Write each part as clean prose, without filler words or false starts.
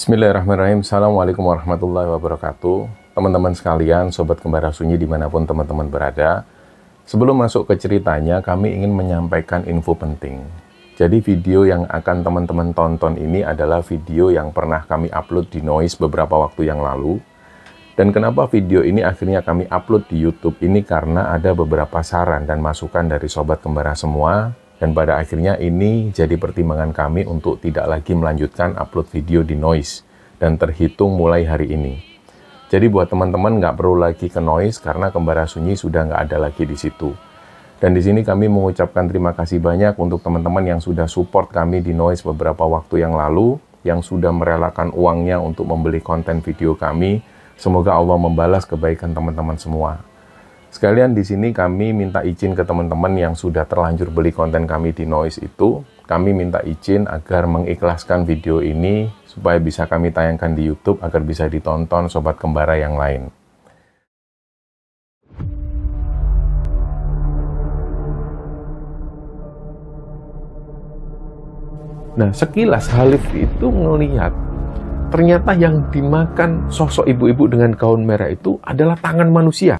Bismillahirrahmanirrahim. Assalamualaikum warahmatullahi wabarakatuh. Teman-teman sekalian, Sobat Kembara Sunyi dimanapun teman-teman berada. Sebelum masuk ke ceritanya, kami ingin menyampaikan info penting. Jadi video yang akan teman-teman tonton ini adalah video yang pernah kami upload di Noise beberapa waktu yang lalu. Dan kenapa video ini akhirnya kami upload di YouTube ini karena ada beberapa saran dan masukan dari Sobat Kembara semua. Dan pada akhirnya ini jadi pertimbangan kami untuk tidak lagi melanjutkan upload video di Noise dan terhitung mulai hari ini. Jadi buat teman-teman nggak perlu lagi ke Noise karena Kembara Sunyi sudah nggak ada lagi di situ. Dan di sini kami mengucapkan terima kasih banyak untuk teman-teman yang sudah support kami di Noise beberapa waktu yang lalu, yang sudah merelakan uangnya untuk membeli konten video kami. Semoga Allah membalas kebaikan teman-teman semua. Sekalian di sini kami minta izin ke teman-teman yang sudah terlanjur beli konten kami di Noise itu. Kami minta izin agar mengikhlaskan video ini supaya bisa kami tayangkan di YouTube agar bisa ditonton Sobat Kembara yang lain. Nah, sekilas Halif itu ngelihat ternyata yang dimakan sosok ibu-ibu dengan gaun merah itu adalah tangan manusia.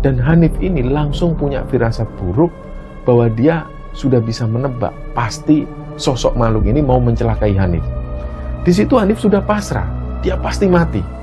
Dan Hanif ini langsung punya firasat buruk bahwa dia sudah bisa menebak pasti sosok makhluk ini mau mencelakai Hanif. Di situ Hanif sudah pasrah, dia pasti mati.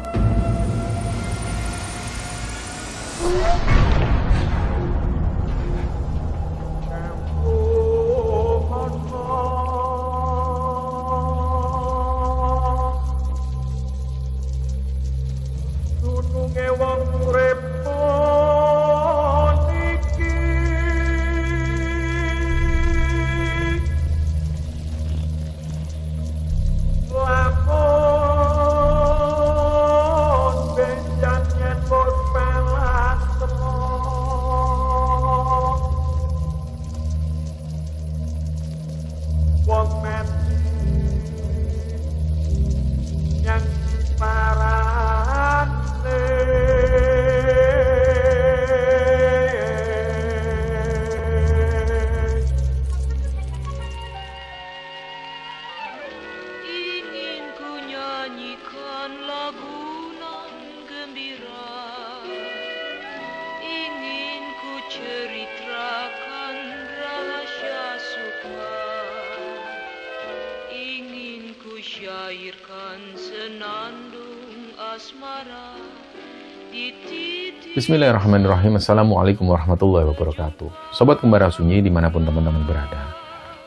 Bismillahirrahmanirrahim. Assalamualaikum warahmatullahi wabarakatuh. Sobat Kembara Sunyi dimanapun teman-teman berada.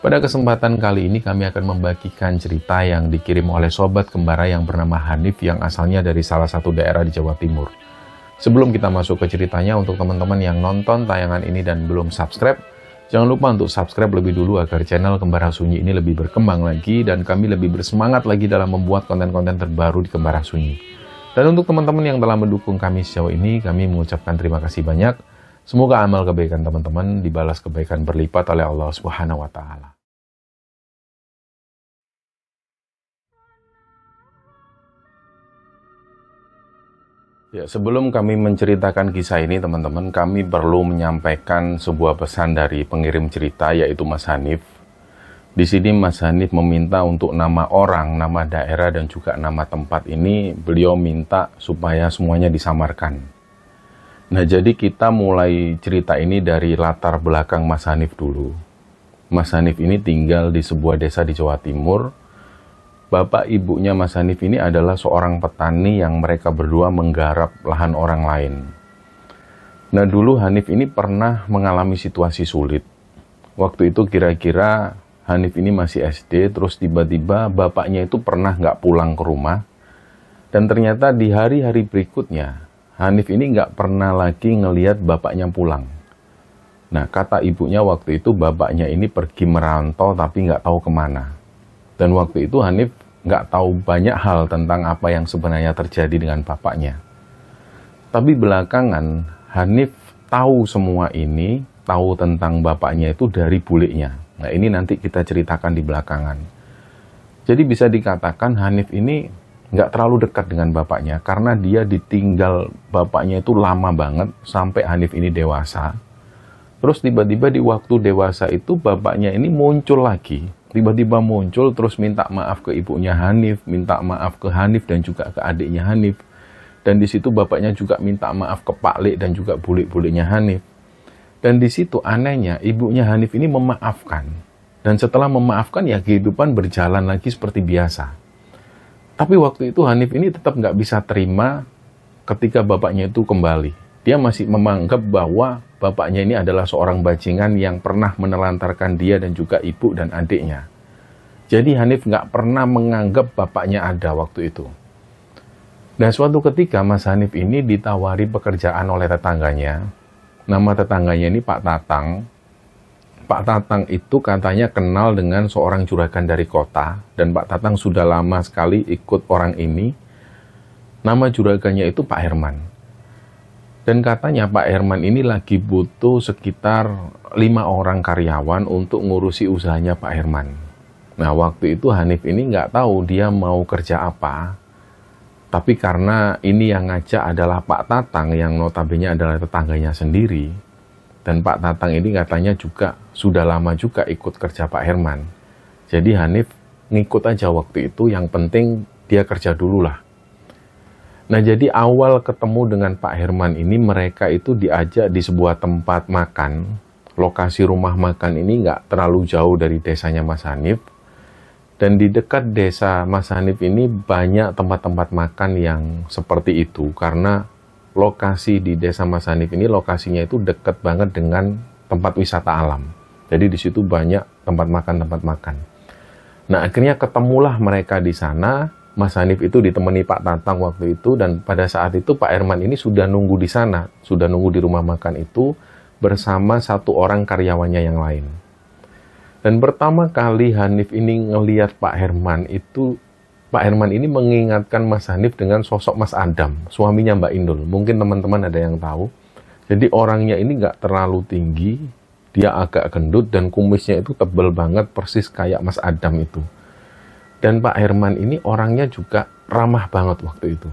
Pada kesempatan kali ini kami akan membagikan cerita yang dikirim oleh Sobat Kembara yang bernama Hanif yang asalnya dari salah satu daerah di Jawa Timur. Sebelum kita masuk ke ceritanya, untuk teman-teman yang nonton tayangan ini dan belum subscribe, jangan lupa untuk subscribe lebih dulu agar channel Kembara Sunyi ini lebih berkembang lagi dan kami lebih bersemangat lagi dalam membuat konten-konten terbaru di Kembara Sunyi. Dan untuk teman-teman yang telah mendukung kami sejauh ini, kami mengucapkan terima kasih banyak. Semoga amal kebaikan teman-teman dibalas kebaikan berlipat oleh Allah Subhanahu wa Ta'ala. Ya, sebelum kami menceritakan kisah ini, teman-teman, kami perlu menyampaikan sebuah pesan dari pengirim cerita, yaitu Mas Hanif. Di sini Mas Hanif meminta untuk nama orang, nama daerah, dan juga nama tempat ini beliau minta supaya semuanya disamarkan. Nah, jadi kita mulai cerita ini dari latar belakang Mas Hanif dulu. Mas Hanif ini tinggal di sebuah desa di Jawa Timur. Bapak ibunya Mas Hanif ini adalah seorang petani yang mereka berdua menggarap lahan orang lain. Nah, dulu Hanif ini pernah mengalami situasi sulit. Waktu itu kira-kira Hanif ini masih SD, terus tiba-tiba bapaknya itu pernah nggak pulang ke rumah. Dan ternyata di hari-hari berikutnya, Hanif ini nggak pernah lagi ngelihat bapaknya pulang. Nah, kata ibunya waktu itu bapaknya ini pergi merantau tapi nggak tahu kemana. Dan waktu itu Hanif nggak tahu banyak hal tentang apa yang sebenarnya terjadi dengan bapaknya. Tapi belakangan, Hanif tahu semua ini, tahu tentang bapaknya itu dari buliknya. Nah, ini nanti kita ceritakan di belakangan. Jadi bisa dikatakan Hanif ini nggak terlalu dekat dengan bapaknya karena dia ditinggal bapaknya itu lama banget sampai Hanif ini dewasa. Terus tiba-tiba di waktu dewasa itu bapaknya ini muncul lagi Tiba-tiba muncul terus minta maaf ke ibunya Hanif, minta maaf ke Hanif dan juga ke adiknya Hanif. Dan di situ bapaknya juga minta maaf ke Pak Lek dan juga bulik-buliknya Hanif. Dan di situ anehnya ibunya Hanif ini memaafkan. Dan setelah memaafkan ya kehidupan berjalan lagi seperti biasa. Tapi waktu itu Hanif ini tetap nggak bisa terima ketika bapaknya itu kembali. Dia masih menganggap bahwa bapaknya ini adalah seorang bajingan yang pernah menelantarkan dia dan juga ibu dan adiknya. Jadi Hanif nggak pernah menganggap bapaknya ada waktu itu. Dan suatu ketika Mas Hanif ini ditawari pekerjaan oleh tetangganya. Nama tetangganya ini Pak Tatang. Pak Tatang itu katanya kenal dengan seorang juragan dari kota. Dan Pak Tatang sudah lama sekali ikut orang ini. Nama juragannya itu Pak Herman. Dan katanya Pak Herman ini lagi butuh sekitar 5 orang karyawan untuk ngurusi usahanya Pak Herman. Nah waktu itu Hanif ini nggak tahu dia mau kerja apa. Tapi karena ini yang ngajak adalah Pak Tatang yang notabene adalah tetangganya sendiri. Dan Pak Tatang ini katanya juga sudah lama juga ikut kerja Pak Herman. Jadi Hanif ngikut aja waktu itu, yang penting dia kerja dulu lah. Nah jadi awal ketemu dengan Pak Herman ini mereka itu diajak di sebuah tempat makan. Lokasi rumah makan ini nggak terlalu jauh dari desanya Mas Hanif. Dan di dekat desa Mas Hanif ini banyak tempat-tempat makan yang seperti itu. Karena lokasi di desa Mas Hanif ini lokasinya itu dekat banget dengan tempat wisata alam. Jadi di situ banyak tempat makan. Nah akhirnya ketemulah mereka di sana. Mas Hanif itu ditemani Pak Tatang waktu itu, dan pada saat itu Pak Herman ini sudah nunggu di sana, sudah nunggu di rumah makan itu bersama 1 orang karyawannya yang lain. Dan pertama kali Hanif ini ngelihat Pak Herman itu, Pak Herman ini mengingatkan Mas Hanif dengan sosok Mas Adam, suaminya Mbak Indul. Mungkin teman-teman ada yang tahu. Jadi orangnya ini nggak terlalu tinggi, dia agak gendut dan kumisnya itu tebal banget persis kayak Mas Adam itu. Dan Pak Herman ini orangnya juga ramah banget waktu itu.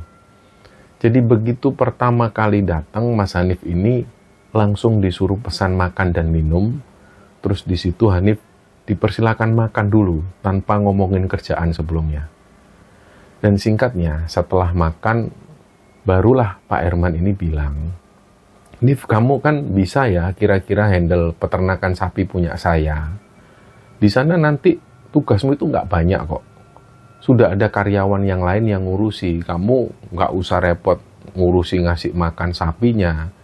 Jadi begitu pertama kali datang, Mas Hanif ini langsung disuruh pesan makan dan minum. Terus di situ Hanif dipersilakan makan dulu tanpa ngomongin kerjaan sebelumnya. Dan singkatnya setelah makan barulah Pak Herman ini bilang, "Nif, kamu kan bisa ya kira-kira handle peternakan sapi punya saya. Di sana nanti tugasmu itu nggak banyak kok. Sudah ada karyawan yang lain yang ngurusi. Kamu nggak usah repot ngurusi ngasih makan sapinya.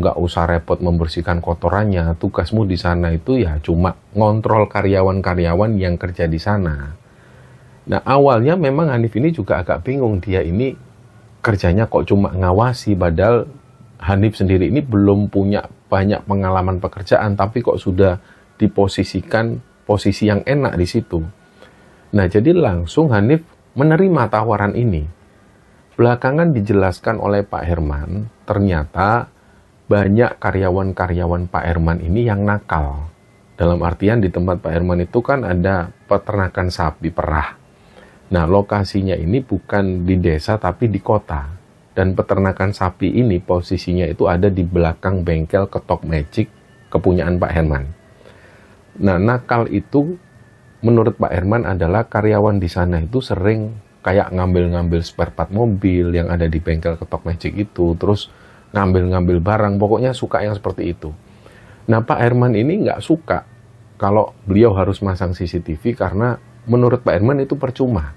Nggak usah repot membersihkan kotorannya. Tugasmu di sana itu ya cuma ngontrol karyawan-karyawan yang kerja di sana." Nah awalnya memang Hanif ini juga agak bingung. Dia ini kerjanya kok cuma ngawasi. Padahal Hanif sendiri ini belum punya banyak pengalaman pekerjaan. Tapi kok sudah diposisikan posisi yang enak di situ. Nah, jadi langsung Hanif menerima tawaran ini. Belakangan dijelaskan oleh Pak Herman, ternyata banyak karyawan-karyawan Pak Herman ini yang nakal. Dalam artian di tempat Pak Herman itu kan ada peternakan sapi perah. Nah, lokasinya ini bukan di desa tapi di kota. Dan peternakan sapi ini posisinya itu ada di belakang bengkel Ketok Magic kepunyaan Pak Herman. Nah, nakal itu menurut Pak Herman adalah karyawan di sana itu sering kayak ngambil-ngambil spare part mobil yang ada di bengkel Ketok Magic itu, terus ngambil-ngambil barang, pokoknya suka yang seperti itu. Nah Pak Herman ini nggak suka kalau beliau harus masang CCTV karena menurut Pak Herman itu percuma.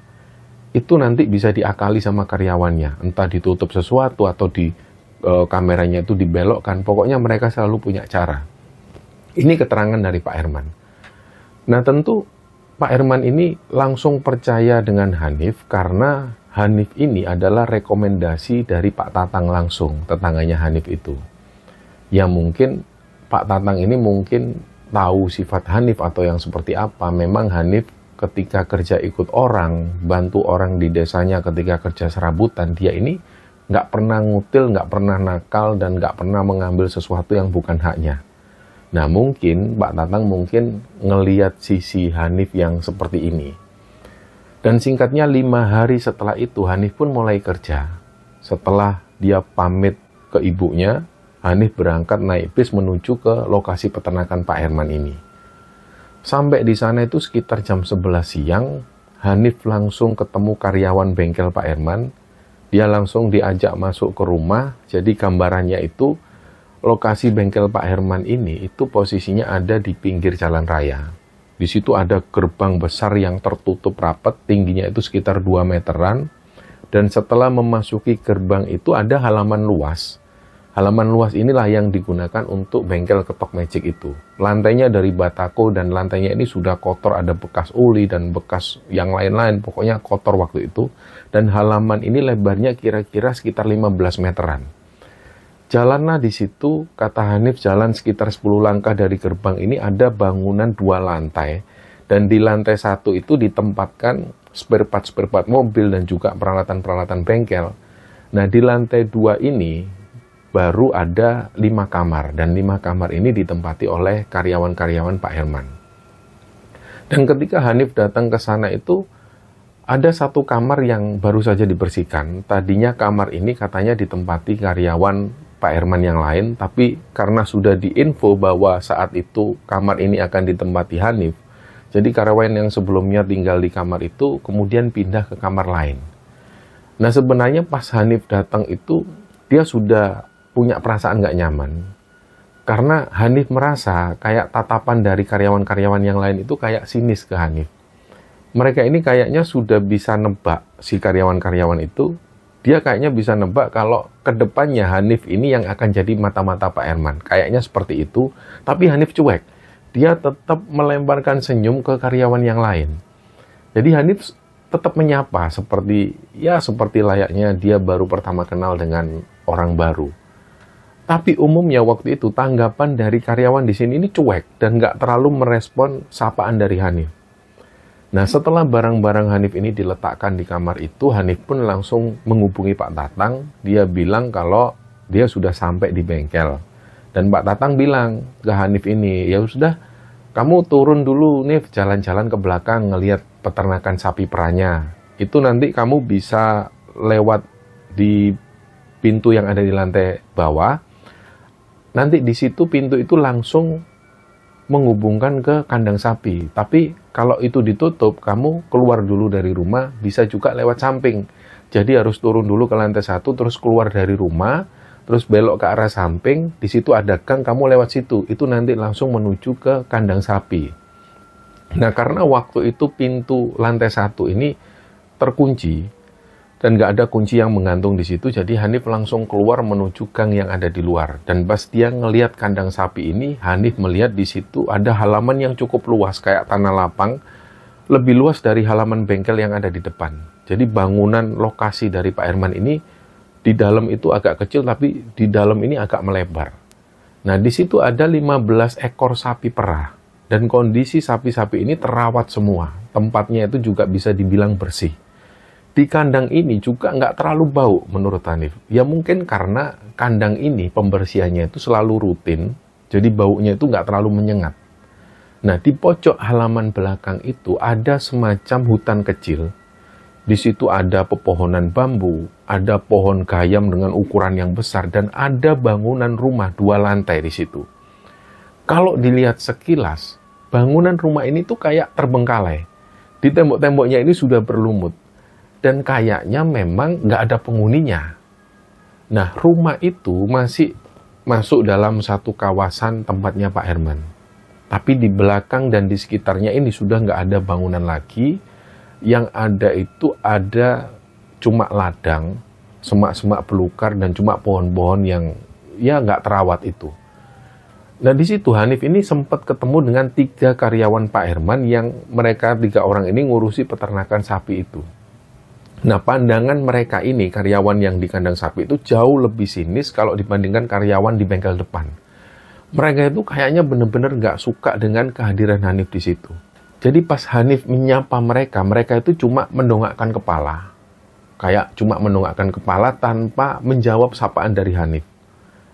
Itu nanti bisa diakali sama karyawannya, entah ditutup sesuatu atau di kameranya itu dibelokkan, pokoknya mereka selalu punya cara. Ini keterangan dari Pak Herman. Nah tentu Pak Herman ini langsung percaya dengan Hanif karena Hanif ini adalah rekomendasi dari Pak Tatang langsung, tetangganya Hanif itu. Ya mungkin Pak Tatang ini mungkin tahu sifat Hanif atau yang seperti apa. Memang Hanif ketika kerja ikut orang, bantu orang di desanya ketika kerja serabutan, dia ini nggak pernah ngutil, nggak pernah nakal, dan nggak pernah mengambil sesuatu yang bukan haknya. Nah mungkin Pak Tatang mungkin ngeliat sisi Hanif yang seperti ini. Dan singkatnya 5 hari setelah itu Hanif pun mulai kerja. Setelah dia pamit ke ibunya, Hanif berangkat naik bis menuju ke lokasi peternakan Pak Herman ini. Sampai di sana itu sekitar jam 11 siang, Hanif langsung ketemu karyawan bengkel Pak Herman. Dia langsung diajak masuk ke rumah. Jadi gambarannya itu, lokasi bengkel Pak Herman ini itu posisinya ada di pinggir jalan raya. Di situ ada gerbang besar yang tertutup rapat, tingginya itu sekitar 2 meteran. Dan setelah memasuki gerbang itu ada halaman luas. Halaman luas inilah yang digunakan untuk bengkel ketok magic itu. Lantainya dari batako dan lantainya ini sudah kotor, ada bekas uli dan bekas yang lain-lain. Pokoknya kotor waktu itu. Dan halaman ini lebarnya kira-kira sekitar 15 meteran. Jalanlah di situ, kata Hanif, jalan sekitar 10 langkah dari gerbang ini ada bangunan 2 lantai. Dan di lantai 1 itu ditempatkan spare part mobil dan juga peralatan-peralatan bengkel. Nah, di lantai 2 ini baru ada 5 kamar, dan 5 kamar ini ditempati oleh karyawan-karyawan Pak Herman. Dan ketika Hanif datang ke sana itu, ada 1 kamar yang baru saja dibersihkan. Tadinya kamar ini katanya ditempati karyawan Pak Herman yang lain, tapi karena sudah diinfo bahwa saat itu kamar ini akan ditempati Hanif, jadi karyawan yang sebelumnya tinggal di kamar itu kemudian pindah ke kamar lain. Nah, sebenarnya pas Hanif datang itu, dia sudah punya perasaan nggak nyaman. Karena Hanif merasa kayak tatapan dari karyawan-karyawan yang lain itu kayak sinis ke Hanif. Mereka ini kayaknya sudah bisa nebak, si karyawan-karyawan itu, dia kayaknya bisa nebak kalau kedepannya Hanif ini yang akan jadi mata-mata Pak Herman. Kayaknya seperti itu, tapi Hanif cuek. Dia tetap melemparkan senyum ke karyawan yang lain. Jadi Hanif tetap menyapa seperti layaknya dia baru pertama kenal dengan orang baru. Tapi umumnya waktu itu tanggapan dari karyawan di sini ini cuek dan nggak terlalu merespon sapaan dari Hanif. Nah, setelah barang-barang Hanif ini diletakkan di kamar itu, Hanif pun langsung menghubungi Pak Tatang. Dia bilang kalau dia sudah sampai di bengkel. Dan Pak Tatang bilang ke Hanif ini, ya sudah, kamu turun dulu nih, jalan-jalan ke belakang ngelihat peternakan sapi perahnya. Itu nanti kamu bisa lewat di pintu yang ada di lantai bawah. Nanti di situ pintu itu langsung menghubungkan ke kandang sapi. Tapi kalau itu ditutup, kamu keluar dulu dari rumah, bisa juga lewat samping. Jadi harus turun dulu ke lantai 1, terus keluar dari rumah, terus belok ke arah samping, di situ ada gang, kamu lewat situ. Itu nanti langsung menuju ke kandang sapi. Nah, karena waktu itu pintu lantai 1 ini terkunci, dan nggak ada kunci yang menggantung di situ, jadi Hanif langsung keluar menuju gang yang ada di luar. Dan pas dia ngelihat kandang sapi ini, Hanif melihat di situ ada halaman yang cukup luas, kayak tanah lapang, lebih luas dari halaman bengkel yang ada di depan. Jadi bangunan lokasi dari Pak Herman ini, di dalam itu agak kecil, tapi di dalam ini agak melebar. Nah, di situ ada 15 ekor sapi perah, dan kondisi sapi-sapi ini terawat semua. Tempatnya itu juga bisa dibilang bersih. Di kandang ini juga nggak terlalu bau menurut Hanif. Ya mungkin karena kandang ini pembersihannya itu selalu rutin, jadi baunya itu nggak terlalu menyengat. Nah, di pojok halaman belakang itu ada semacam hutan kecil. Di situ ada pepohonan bambu, ada pohon gayam dengan ukuran yang besar, dan ada bangunan rumah 2 lantai di situ. Kalau dilihat sekilas, bangunan rumah ini tuh kayak terbengkalai. Di tembok-temboknya ini sudah berlumut. Dan kayaknya memang nggak ada penghuninya. Nah, rumah itu masih masuk dalam satu kawasan tempatnya Pak Herman. Tapi di belakang dan di sekitarnya ini sudah nggak ada bangunan lagi. Yang ada itu ada cuma ladang, semak-semak belukar, dan cuma pohon-pohon yang ya nggak terawat itu. Nah, di situ Hanif ini sempat ketemu dengan 3 karyawan Pak Herman yang mereka 3 orang ini ngurusi peternakan sapi itu. Nah, pandangan mereka ini, karyawan yang di kandang sapi itu jauh lebih sinis kalau dibandingkan karyawan di bengkel depan. Mereka itu kayaknya benar-benar nggak suka dengan kehadiran Hanif di situ. Jadi pas Hanif menyapa mereka, mereka itu cuma mendongakkan kepala. Kayak cuma mendongakkan kepala tanpa menjawab sapaan dari Hanif.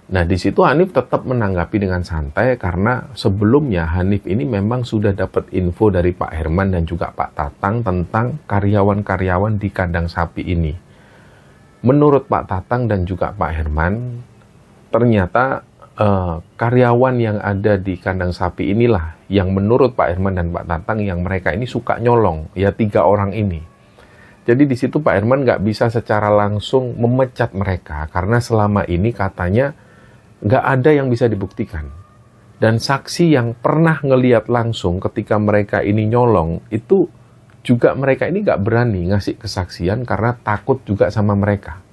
Nah, di situ Hanif tetap menanggapi dengan santai karena sebelumnya Hanif ini memang sudah dapat info dari Pak Herman dan juga Pak Tatang tentang karyawan-karyawan di kandang sapi ini. Menurut Pak Tatang dan juga Pak Herman, ternyata karyawan yang ada di kandang sapi inilah yang menurut Pak Herman dan Pak Tatang yang mereka ini suka nyolong, ya 3 orang ini. Jadi di situ Pak Herman nggak bisa secara langsung memecat mereka karena selama ini katanya nggak ada yang bisa dibuktikan. Dan saksi yang pernah ngeliat langsung ketika mereka ini nyolong itu juga mereka ini nggak berani ngasih kesaksian karena takut juga sama mereka.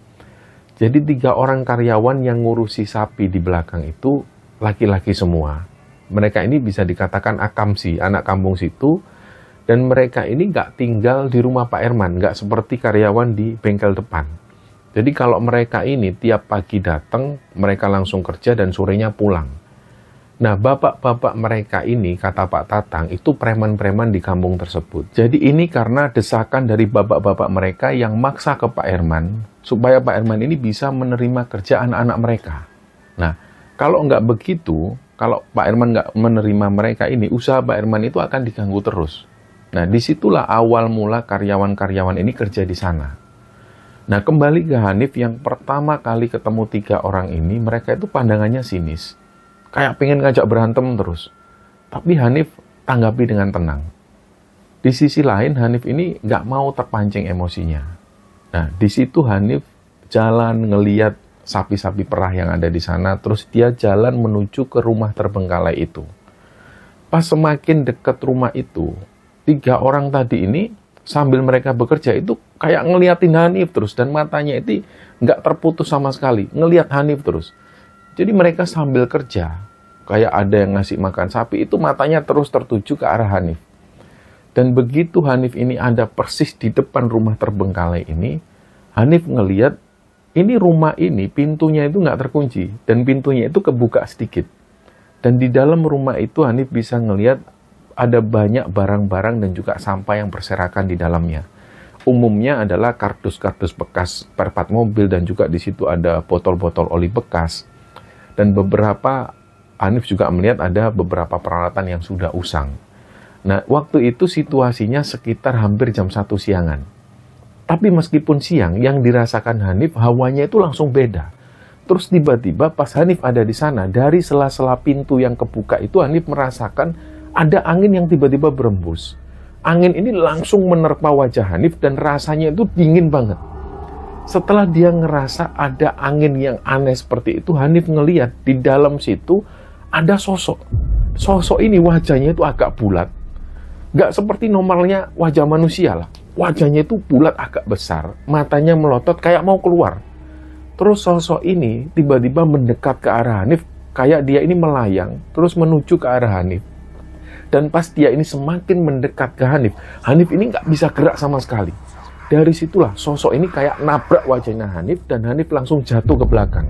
Jadi 3 orang karyawan yang ngurusi sapi di belakang itu laki-laki semua. Mereka ini bisa dikatakan akamsi, anak kampung situ. Dan mereka ini nggak tinggal di rumah Pak Herman, nggak seperti karyawan di bengkel depan. Jadi kalau mereka ini tiap pagi datang, mereka langsung kerja dan sorenya pulang. Nah, bapak-bapak mereka ini, kata Pak Tatang, itu preman-preman di kampung tersebut. Jadi ini karena desakan dari bapak-bapak mereka yang maksa ke Pak Herman, supaya Pak Herman ini bisa menerima kerja anak-anak mereka. Nah, kalau nggak begitu, kalau Pak Herman nggak menerima mereka ini, usaha Pak Herman itu akan diganggu terus. Nah, disitulah awal mula karyawan-karyawan ini kerja di sana. Nah, kembali ke Hanif yang pertama kali ketemu 3 orang ini, mereka itu pandangannya sinis. Kayak pengen ngajak berantem terus. Tapi Hanif tanggapi dengan tenang. Di sisi lain, Hanif ini nggak mau terpancing emosinya. Nah, di situ Hanif jalan ngeliat sapi-sapi perah yang ada di sana, terus dia jalan menuju ke rumah terbengkalai itu. Pas semakin dekat rumah itu, 3 orang tadi ini sambil mereka bekerja itu kayak ngeliatin Hanif terus dan matanya itu nggak terputus sama sekali, ngeliat Hanif terus. Jadi mereka sambil kerja, kayak ada yang ngasih makan sapi, itu matanya terus tertuju ke arah Hanif. Dan begitu Hanif ini ada persis di depan rumah terbengkalai ini, Hanif ngeliat ini rumah ini pintunya itu nggak terkunci dan pintunya itu kebuka sedikit. Dan di dalam rumah itu Hanif bisa ngeliat ada banyak barang-barang dan juga sampah yang berserakan di dalamnya. Umumnya adalah kardus-kardus bekas perpat mobil dan juga di situ ada botol-botol oli bekas. Dan beberapa, Hanif juga melihat ada beberapa peralatan yang sudah usang. Nah, waktu itu situasinya sekitar hampir jam 1 siangan. Tapi meskipun siang, yang dirasakan Hanif hawanya itu langsung beda. Terus tiba-tiba pas Hanif ada di sana, dari sela-sela pintu yang kebuka itu Hanif merasakan ada angin yang tiba-tiba berembus. Angin ini langsung menerpa wajah Hanif dan rasanya itu dingin banget. Setelah dia ngerasa ada angin yang aneh seperti itu, Hanif ngeliat di dalam situ ada sosok. Sosok ini wajahnya itu agak bulat. Nggak seperti normalnya wajah manusia lah. Wajahnya itu bulat agak besar. Matanya melotot kayak mau keluar. Terus sosok ini tiba-tiba mendekat ke arah Hanif. Kayak dia ini melayang. Terus menuju ke arah Hanif. Dan pas dia ini semakin mendekat ke Hanif, Hanif ini nggak bisa gerak sama sekali. Dari situlah sosok ini kayak nabrak wajahnya Hanif dan Hanif langsung jatuh ke belakang.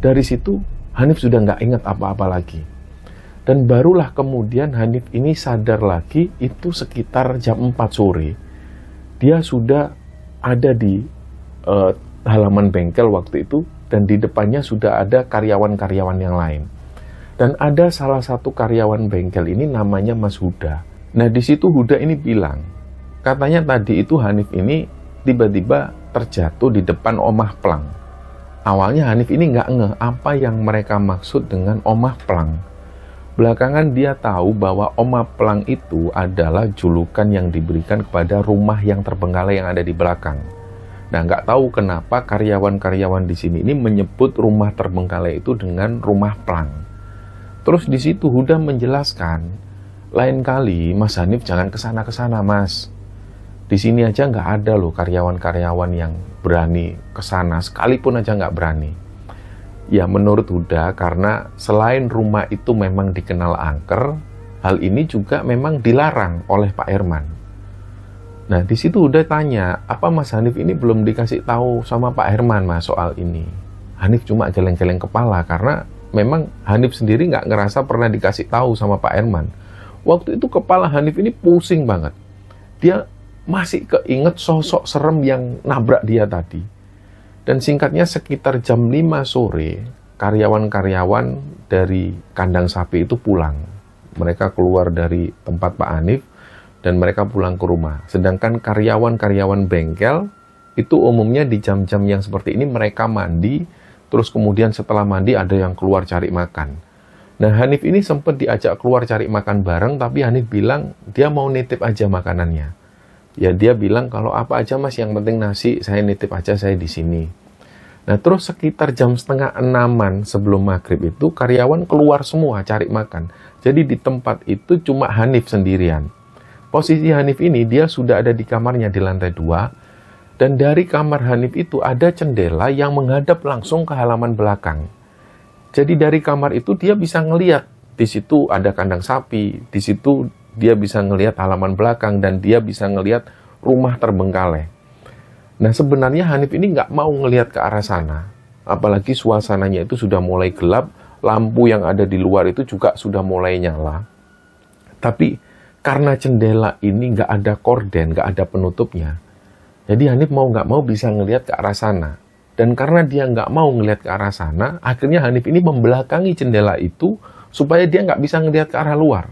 Dari situ Hanif sudah nggak ingat apa-apa lagi. Dan barulah kemudian Hanif ini sadar lagi itu sekitar jam 4 sore. Dia sudah ada di halaman bengkel waktu itu dan di depannya sudah ada karyawan-karyawan yang lain. Dan ada salah satu karyawan bengkel ini namanya Mas Huda. Nah, di situ Huda ini bilang, katanya tadi itu Hanif ini tiba-tiba terjatuh di depan omah plang. Awalnya Hanif ini nggak ngeh apa yang mereka maksud dengan omah plang. Belakangan dia tahu bahwa omah plang itu adalah julukan yang diberikan kepada rumah yang terbengkalai yang ada di belakang. Nah, nggak tahu kenapa karyawan-karyawan di sini ini menyebut rumah terbengkalai itu dengan rumah plang. Terus di situ Huda menjelaskan, lain kali Mas Hanif jangan kesana-kesana Mas. Di sini aja nggak ada loh karyawan-karyawan yang berani kesana, sekalipun aja nggak berani. Ya menurut Huda karena selain rumah itu memang dikenal angker, hal ini juga memang dilarang oleh Pak Herman. Nah di situ Huda tanya, apa Mas Hanif ini belum dikasih tahu sama Pak Herman Mas soal ini? Hanif cuma geleng-geleng kepala karena memang Hanif sendiri nggak ngerasa pernah dikasih tahu sama Pak Herman. Waktu itu kepala Hanif ini pusing banget. Dia masih keinget sosok serem yang nabrak dia tadi. Dan singkatnya sekitar jam 5 sore, karyawan-karyawan dari kandang sapi itu pulang. Mereka keluar dari tempat Pak Hanif dan mereka pulang ke rumah. Sedangkan karyawan-karyawan bengkel itu umumnya di jam-jam yang seperti ini mereka mandi. Terus kemudian setelah mandi ada yang keluar cari makan. Nah, Hanif ini sempat diajak keluar cari makan bareng, tapi Hanif bilang dia mau nitip aja makanannya. Ya, dia bilang kalau apa aja mas, yang penting nasi, saya nitip aja, saya di sini. Nah, terus sekitar jam setengah 6-an sebelum maghrib itu, karyawan keluar semua cari makan. Jadi di tempat itu cuma Hanif sendirian. Posisi Hanif ini, dia sudah ada di kamarnya di lantai 2, dan dari kamar Hanif itu ada jendela yang menghadap langsung ke halaman belakang. Jadi dari kamar itu dia bisa ngelihat, di situ ada kandang sapi, di situ dia bisa ngelihat halaman belakang, dan dia bisa ngelihat rumah terbengkalai. Nah, sebenarnya Hanif ini nggak mau ngelihat ke arah sana. Apalagi suasananya itu sudah mulai gelap, lampu yang ada di luar itu juga sudah mulai nyala. Tapi karena jendela ini nggak ada korden, nggak ada penutupnya, jadi Hanif mau nggak mau bisa ngelihat ke arah sana. Dan karena dia nggak mau ngelihat ke arah sana, akhirnya Hanif ini membelakangi jendela itu supaya dia nggak bisa ngelihat ke arah luar.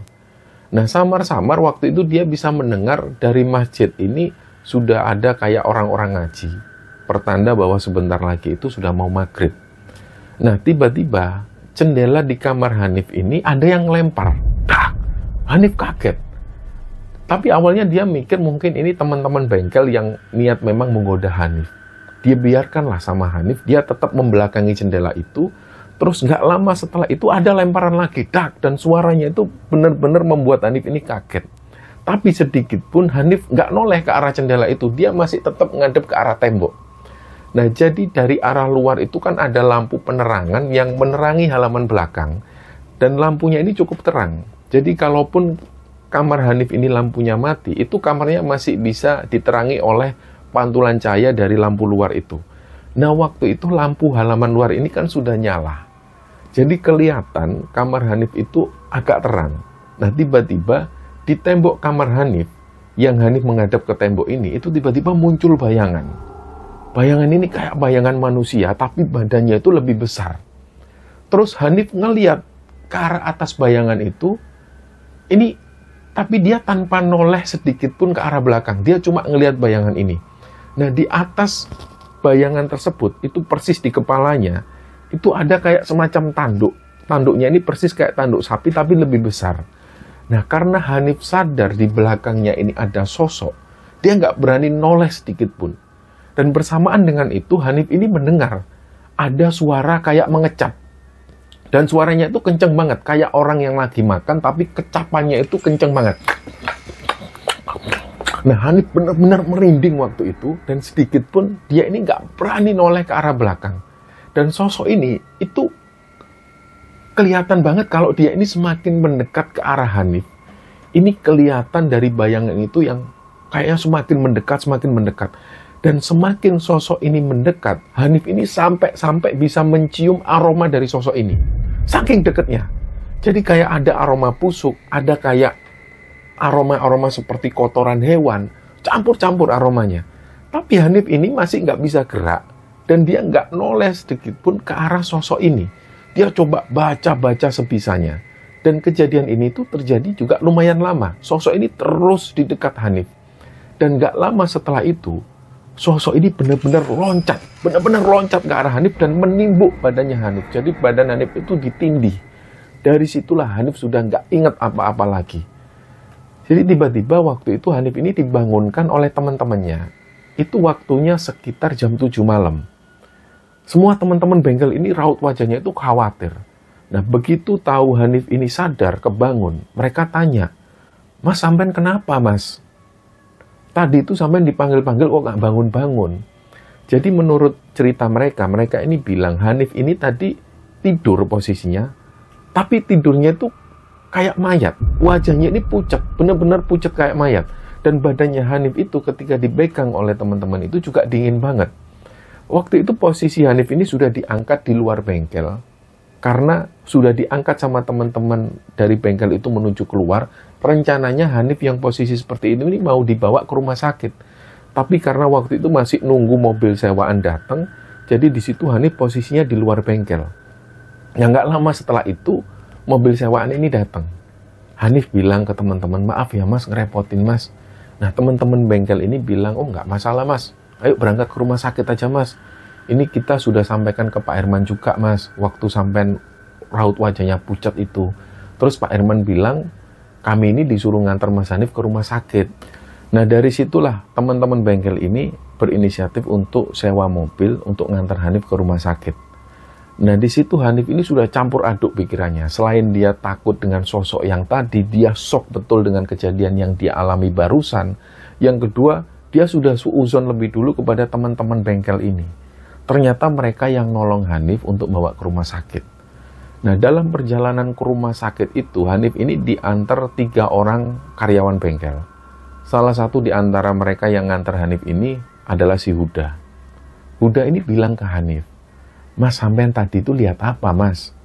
Nah, samar-samar waktu itu dia bisa mendengar dari masjid ini sudah ada kayak orang-orang ngaji. Pertanda bahwa sebentar lagi itu sudah mau maghrib. Nah, tiba-tiba jendela di kamar Hanif ini ada yang lempar. Dah, Hanif kaget. Tapi awalnya dia mikir mungkin ini teman-teman bengkel yang niat memang menggoda Hanif. Dia biarkanlah sama Hanif, dia tetap membelakangi jendela itu. Terus nggak lama setelah itu ada lemparan lagi, dak, dan suaranya itu benar-benar membuat Hanif ini kaget. Tapi sedikit pun Hanif nggak noleh ke arah jendela itu, dia masih tetap ngadep ke arah tembok. Nah, jadi dari arah luar itu kan ada lampu penerangan yang menerangi halaman belakang, dan lampunya ini cukup terang. Jadi kalaupun kamar Hanif ini lampunya mati, itu kamarnya masih bisa diterangi oleh pantulan cahaya dari lampu luar itu. Nah, waktu itu lampu halaman luar ini kan sudah nyala. Jadi kelihatan kamar Hanif itu agak terang. Nah, tiba-tiba di tembok kamar Hanif, yang Hanif menghadap ke tembok ini, itu tiba-tiba muncul bayangan. Bayangan ini kayak bayangan manusia, tapi badannya itu lebih besar. Terus Hanif ngeliat ke arah atas bayangan itu, ini, tapi dia tanpa noleh sedikit pun ke arah belakang. Dia cuma ngelihat bayangan ini. Nah, di atas bayangan tersebut, itu persis di kepalanya, itu ada kayak semacam tanduk. Tanduknya ini persis kayak tanduk sapi, tapi lebih besar. Nah, karena Hanif sadar di belakangnya ini ada sosok, dia nggak berani noleh sedikit pun. Dan bersamaan dengan itu, Hanif ini mendengar ada suara kayak mengecap. Dan suaranya itu kenceng banget, kayak orang yang lagi makan, tapi kecapannya itu kenceng banget. Nah, Hanif benar-benar merinding waktu itu, dan sedikit pun dia ini nggak berani noleh ke arah belakang. Dan sosok ini itu kelihatan banget kalau dia ini semakin mendekat ke arah Hanif. Ini kelihatan dari bayangan itu yang kayaknya semakin mendekat. Dan semakin sosok ini mendekat, Hanif ini sampai bisa mencium aroma dari sosok ini. Saking dekatnya. Jadi kayak ada aroma busuk, ada kayak aroma-aroma seperti kotoran hewan, campur-campur aromanya. Tapi Hanif ini masih nggak bisa gerak, dan dia nggak noleh sedikit pun ke arah sosok ini. Dia coba baca-baca sebisanya. Dan kejadian ini tuh terjadi juga lumayan lama. Sosok ini terus di dekat Hanif. Dan nggak lama setelah itu, sosok ini benar-benar loncat ke arah Hanif dan menimbuk badannya Hanif. Jadi badan Hanif itu ditindih. Dari situlah Hanif sudah nggak ingat apa-apa lagi. Jadi tiba-tiba waktu itu Hanif ini dibangunkan oleh teman-temannya. Itu waktunya sekitar jam 7 malam. Semua teman-teman bengkel ini raut wajahnya itu khawatir. Nah, begitu tahu Hanif ini sadar, kebangun, mereka tanya, "Mas, sampean kenapa, Mas? Tadi itu sampean dipanggil-panggil kok nggak bangun-bangun?" Jadi menurut cerita mereka ini bilang Hanif ini tadi tidur posisinya, tapi tidurnya itu kayak mayat. Wajahnya ini pucat, benar-benar pucat kayak mayat. Dan badannya Hanif itu ketika dipegang oleh teman-teman itu juga dingin banget. Waktu itu posisi Hanif ini sudah diangkat di luar bengkel. Karena sudah diangkat sama teman-teman dari bengkel itu menuju keluar, rencananya Hanif yang posisi seperti ini mau dibawa ke rumah sakit. Tapi karena waktu itu masih nunggu mobil sewaan datang, jadi di situ Hanif posisinya di luar bengkel. Ya nggak lama setelah itu, mobil sewaan ini datang. Hanif bilang ke teman-teman, "Maaf ya Mas, ngerepotin Mas." Nah, teman-teman bengkel ini bilang, "Oh nggak masalah Mas, ayo berangkat ke rumah sakit aja Mas. Ini kita sudah sampaikan ke Pak Herman juga Mas, waktu sampean raut wajahnya pucat itu. Terus Pak Herman bilang, kami ini disuruh ngantar Mas Hanif ke rumah sakit. Nah dari situlah teman-teman bengkel ini berinisiatif untuk sewa mobil untuk ngantar Hanif ke rumah sakit. Nah di situ Hanif ini sudah campur aduk pikirannya. Selain dia takut dengan sosok yang tadi, dia shock betul dengan kejadian yang dia alami barusan. Yang kedua, dia sudah suuzon lebih dulu kepada teman-teman bengkel ini. Ternyata mereka yang nolong Hanif untuk bawa ke rumah sakit. Nah dalam perjalanan ke rumah sakit itu, Hanif ini diantar 3 orang karyawan bengkel. Salah satu di antara mereka yang ngantar Hanif ini adalah si Huda. Huda ini bilang ke Hanif, "Mas, sampean tadi itu lihat apa, Mas?"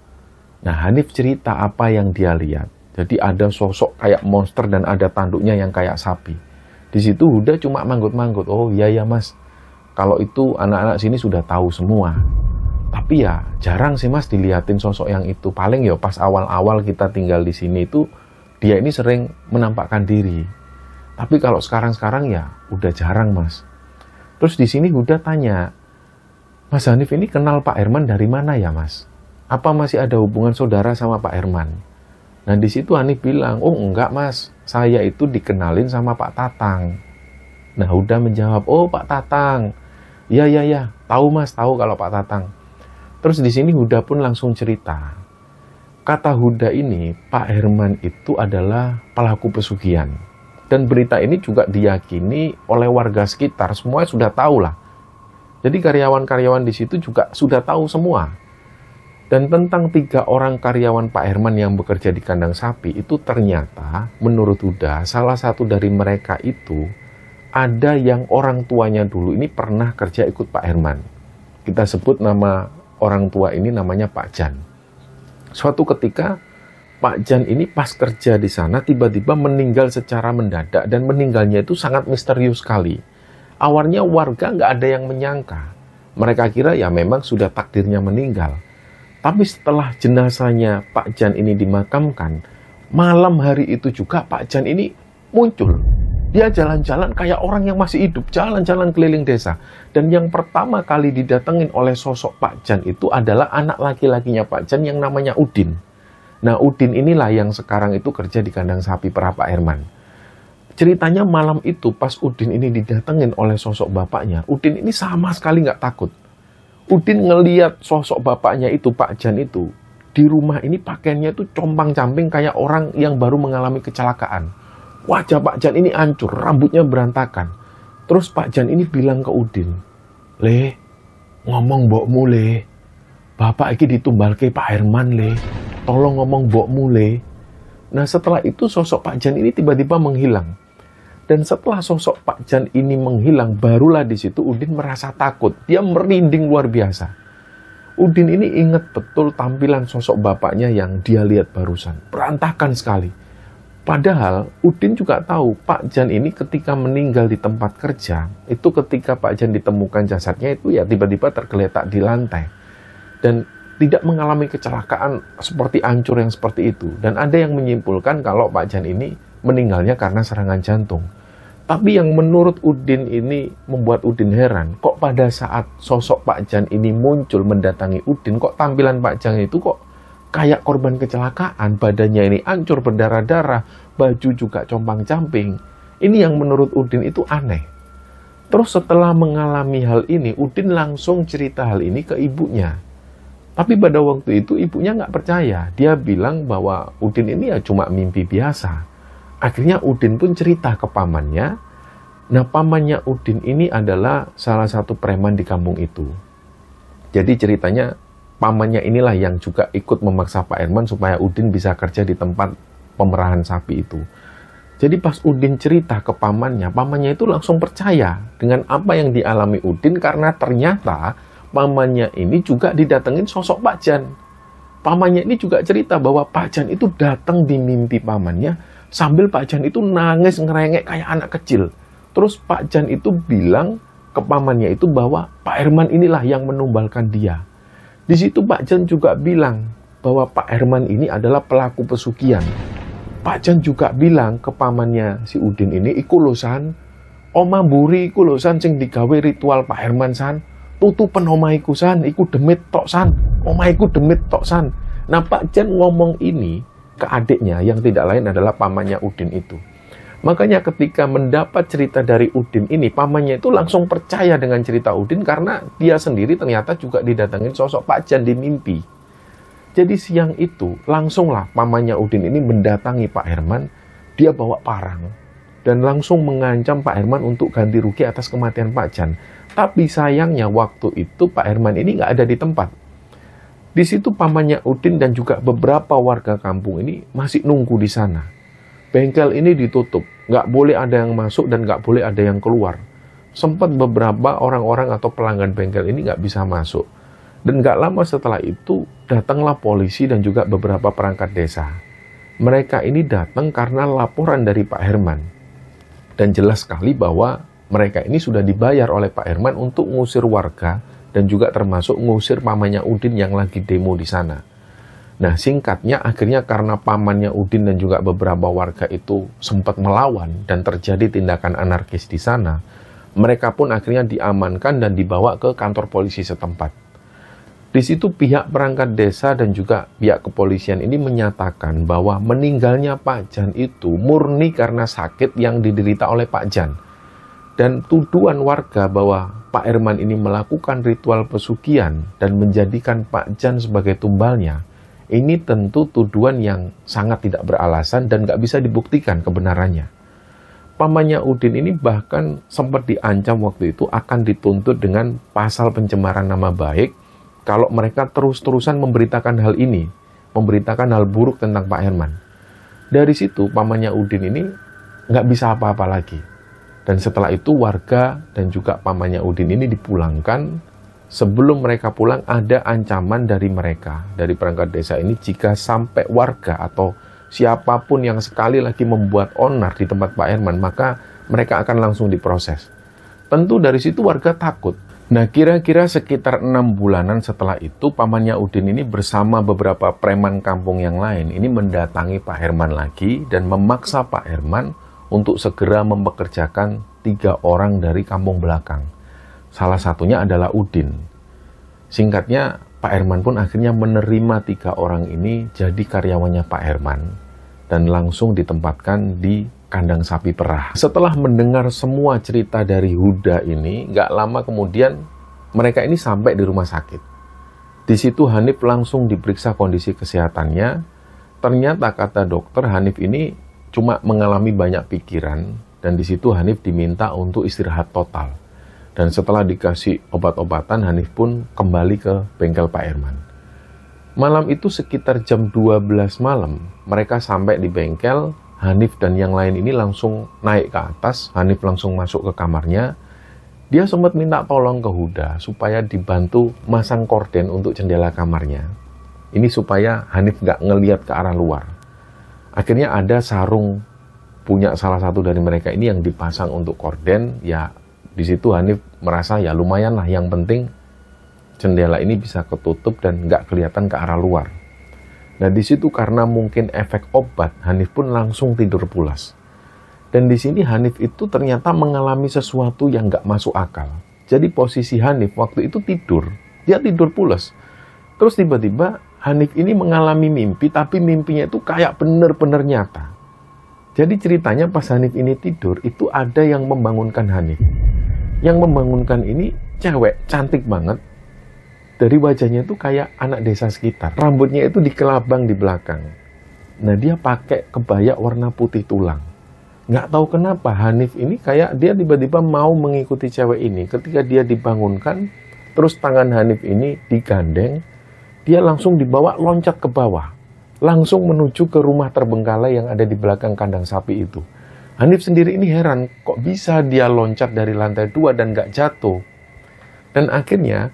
Nah, Hanif cerita apa yang dia lihat. Jadi ada sosok kayak monster dan ada tanduknya yang kayak sapi. Di situ Huda cuma manggut-manggut. "Oh iya ya, Mas. Kalau itu anak-anak sini sudah tahu semua. Tapi ya jarang sih, Mas, dilihatin sosok yang itu. Paling ya pas awal-awal kita tinggal di sini itu dia ini sering menampakkan diri. Tapi kalau sekarang-sekarang ya udah jarang, Mas." Terus di sini Huda tanya, "Mas Hanif ini kenal Pak Herman dari mana ya, Mas? Apa masih ada hubungan saudara sama Pak Herman?" Nah di situ Hanif bilang, "Oh enggak, Mas, saya itu dikenalin sama Pak Tatang." Nah Huda menjawab, "Oh Pak Tatang, ya, tahu Mas, tahu kalau Pak Tatang." Terus di sini Huda pun langsung cerita. Kata Huda ini, Pak Herman itu adalah pelaku pesugihan. Dan berita ini juga diyakini oleh warga sekitar, semuanya sudah tahu lah. Jadi karyawan-karyawan di situ juga sudah tahu semua. Dan tentang 3 orang karyawan Pak Herman yang bekerja di kandang sapi, itu ternyata menurut Huda, salah satu dari mereka itu ada yang orang tuanya dulu ini pernah kerja ikut Pak Herman. Kita sebut nama orang tua ini namanya Pak Jan. Suatu ketika Pak Jan ini pas kerja di sana tiba-tiba meninggal secara mendadak dan meninggalnya itu sangat misterius sekali. Awalnya warga nggak ada yang menyangka. Mereka kira ya memang sudah takdirnya meninggal. Tapi setelah jenazahnya Pak Jan ini dimakamkan, malam hari itu juga Pak Jan ini muncul. Dia jalan-jalan kayak orang yang masih hidup, jalan-jalan keliling desa. Dan yang pertama kali didatengin oleh sosok Pak Jan itu adalah anak laki-lakinya Pak Jan yang namanya Udin. Nah Udin inilah yang sekarang itu kerja di kandang sapi perah Pak Herman. Ceritanya malam itu pas Udin ini didatengin oleh sosok bapaknya, Udin ini sama sekali nggak takut. Udin ngeliat sosok bapaknya itu, Pak Jan itu, di rumah ini pakaiannya itu compang-camping kayak orang yang baru mengalami kecelakaan. Wajah Pak Jan ini hancur, rambutnya berantakan. Terus Pak Jan ini bilang ke Udin, "Le, ngomong mbokmu le, bapak ini ditumbal ke Pak Herman le, tolong ngomong mbokmu le." Nah setelah itu sosok Pak Jan ini tiba-tiba menghilang. Dan setelah sosok Pak Jan ini menghilang, barulah di situ Udin merasa takut. Dia merinding luar biasa. Udin ini ingat betul tampilan sosok bapaknya yang dia lihat barusan. Berantakan sekali. Padahal Udin juga tahu Pak Jan ini ketika meninggal di tempat kerja, itu ketika Pak Jan ditemukan jasadnya itu ya tiba-tiba tergeletak di lantai. Dan tidak mengalami kecelakaan seperti hancur yang seperti itu. Dan ada yang menyimpulkan kalau Pak Jan ini meninggalnya karena serangan jantung. Tapi yang menurut Udin ini membuat Udin heran, kok pada saat sosok Pak Jan ini muncul mendatangi Udin, kok tampilan Pak Jan itu kok kayak korban kecelakaan, badannya ini hancur berdarah-darah, baju juga compang-camping. Ini yang menurut Udin itu aneh. Terus setelah mengalami hal ini, Udin langsung cerita hal ini ke ibunya. Tapi pada waktu itu ibunya nggak percaya. Dia bilang bahwa Udin ini ya cuma mimpi biasa. Akhirnya Udin pun cerita ke pamannya. Nah pamannya Udin ini adalah salah satu preman di kampung itu. Jadi ceritanya pamannya inilah yang juga ikut memaksa Pak Herman supaya Udin bisa kerja di tempat pemerahan sapi itu. Jadi pas Udin cerita ke pamannya itu langsung percaya dengan apa yang dialami Udin karena ternyata pamannya ini juga didatengin sosok Pak Jan. Pamannya ini juga cerita bahwa Pak Jan itu datang di mimpi pamannya sambil Pak Jan itu nangis ngerengek kayak anak kecil. Terus Pak Jan itu bilang ke pamannya itu bahwa Pak Herman inilah yang menumbalkan dia. Di situ Pak Jan juga bilang bahwa Pak Herman ini adalah pelaku pesugihan. Pak Jan juga bilang ke pamannya si Udin ini, "Iku lho San, oma mburi iku lho San sing digawe ritual Pak Herman San. Tutupen omah iku San, iku demit tok San. Omah iku demit tok San." Nah, Pak Jan ngomong ini ke adiknya yang tidak lain adalah pamannya Udin itu. Makanya ketika mendapat cerita dari Udin ini, pamannya itu langsung percaya dengan cerita Udin karena dia sendiri ternyata juga didatangin sosok Pak Jan di mimpi. Jadi siang itu langsunglah pamannya Udin ini mendatangi Pak Herman, dia bawa parang dan langsung mengancam Pak Herman untuk ganti rugi atas kematian Pak Jan. Tapi sayangnya waktu itu Pak Herman ini nggak ada di tempat. Di situ pamannya Udin dan juga beberapa warga kampung ini masih nunggu di sana. Bengkel ini ditutup, nggak boleh ada yang masuk dan nggak boleh ada yang keluar. Sempat beberapa orang-orang atau pelanggan bengkel ini nggak bisa masuk. Dan nggak lama setelah itu, datanglah polisi dan juga beberapa perangkat desa. Mereka ini datang karena laporan dari Pak Herman. Dan jelas sekali bahwa mereka ini sudah dibayar oleh Pak Herman untuk ngusir warga dan juga termasuk ngusir pamannya Udin yang lagi demo di sana. Nah, singkatnya akhirnya karena pamannya Udin dan juga beberapa warga itu sempat melawan dan terjadi tindakan anarkis di sana, mereka pun akhirnya diamankan dan dibawa ke kantor polisi setempat. Di situ pihak perangkat desa dan juga pihak kepolisian ini menyatakan bahwa meninggalnya Pak Jan itu murni karena sakit yang diderita oleh Pak Jan. Dan tuduhan warga bahwa Pak Herman ini melakukan ritual pesugihan dan menjadikan Pak Jan sebagai tumbalnya, ini tentu tuduhan yang sangat tidak beralasan dan nggak bisa dibuktikan kebenarannya. Pamannya Udin ini bahkan sempat diancam waktu itu akan dituntut dengan pasal pencemaran nama baik kalau mereka terus-terusan memberitakan hal ini, memberitakan hal buruk tentang Pak Herman. Dari situ pamannya Udin ini nggak bisa apa-apa lagi. Dan setelah itu warga dan juga pamannya Udin ini dipulangkan. Sebelum mereka pulang ada ancaman dari mereka, dari perangkat desa ini, jika sampai warga atau siapapun yang sekali lagi membuat onar di tempat Pak Herman, maka mereka akan langsung diproses. Tentu dari situ warga takut. Nah, kira-kira sekitar 6 bulanan setelah itu, pamannya Udin ini bersama beberapa preman kampung yang lain ini mendatangi Pak Herman lagi dan memaksa Pak Herman untuk segera mempekerjakan 3 orang dari kampung belakang. Salah satunya adalah Udin. Singkatnya, Pak Herman pun akhirnya menerima 3 orang ini jadi karyawannya Pak Herman dan langsung ditempatkan di kandang sapi perah. Setelah mendengar semua cerita dari Huda ini, nggak lama kemudian mereka ini sampai di rumah sakit. Di situ Hanif langsung diperiksa kondisi kesehatannya. Ternyata kata dokter, Hanif ini cuma mengalami banyak pikiran dan di situ Hanif diminta untuk istirahat total. Dan setelah dikasih obat-obatan, Hanif pun kembali ke bengkel Pak Herman. Malam itu sekitar jam 12 malam, mereka sampai di bengkel. Hanif dan yang lain ini langsung naik ke atas. Hanif langsung masuk ke kamarnya. Dia sempat minta tolong ke Huda supaya dibantu masang korden untuk jendela kamarnya. Ini supaya Hanif nggak ngelihat ke arah luar. Akhirnya ada sarung punya salah satu dari mereka ini yang dipasang untuk korden. Ya, di situ Hanif merasa ya lumayan lah, yang penting jendela ini bisa ketutup dan nggak kelihatan ke arah luar. Nah, di situ karena mungkin efek obat, Hanif pun langsung tidur pulas. Dan di sini Hanif itu ternyata mengalami sesuatu yang nggak masuk akal. Jadi posisi Hanif waktu itu tidur, dia tidur pulas. Terus tiba-tiba Hanif ini mengalami mimpi, tapi mimpinya itu kayak bener-bener nyata. Jadi ceritanya pas Hanif ini tidur, itu ada yang membangunkan Hanif. Yang membangunkan ini cewek, cantik banget. Dari wajahnya itu kayak anak desa sekitar. Rambutnya itu dikelabang di belakang. Nah, dia pakai kebaya warna putih tulang. Nggak tahu kenapa Hanif ini kayak dia tiba-tiba mau mengikuti cewek ini. Ketika dia dibangunkan, terus tangan Hanif ini digandeng, dia langsung dibawa loncat ke bawah. Langsung menuju ke rumah terbengkalai yang ada di belakang kandang sapi itu. Hanif sendiri ini heran, kok bisa dia loncat dari lantai 2 dan nggak jatuh. Dan akhirnya,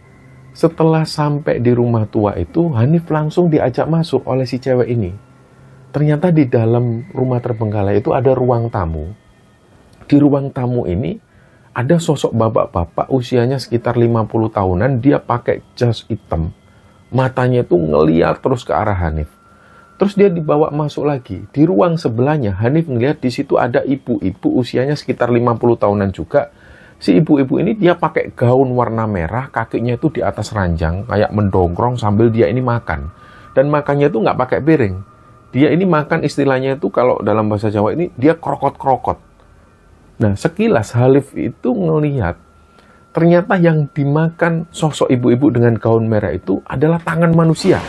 setelah sampai di rumah tua itu, Hanif langsung diajak masuk oleh si cewek ini. Ternyata di dalam rumah terbengkalai itu ada ruang tamu. Di ruang tamu ini ada sosok bapak-bapak usianya sekitar 50 tahunan, dia pakai jas hitam. Matanya itu ngeliat terus ke arah Hanif. Terus dia dibawa masuk lagi. Di ruang sebelahnya, Hanif ngeliat di situ ada ibu-ibu usianya sekitar 50 tahunan juga. Si ibu-ibu ini dia pakai gaun warna merah, kakinya itu di atas ranjang, kayak mendongkrong sambil dia ini makan. Dan makannya itu nggak pakai piring. Dia ini makan istilahnya itu kalau dalam bahasa Jawa ini dia krokot-krokot. Nah, sekilas Hanif itu ngelihat ternyata yang dimakan sosok ibu-ibu dengan gaun merah itu adalah tangan manusia.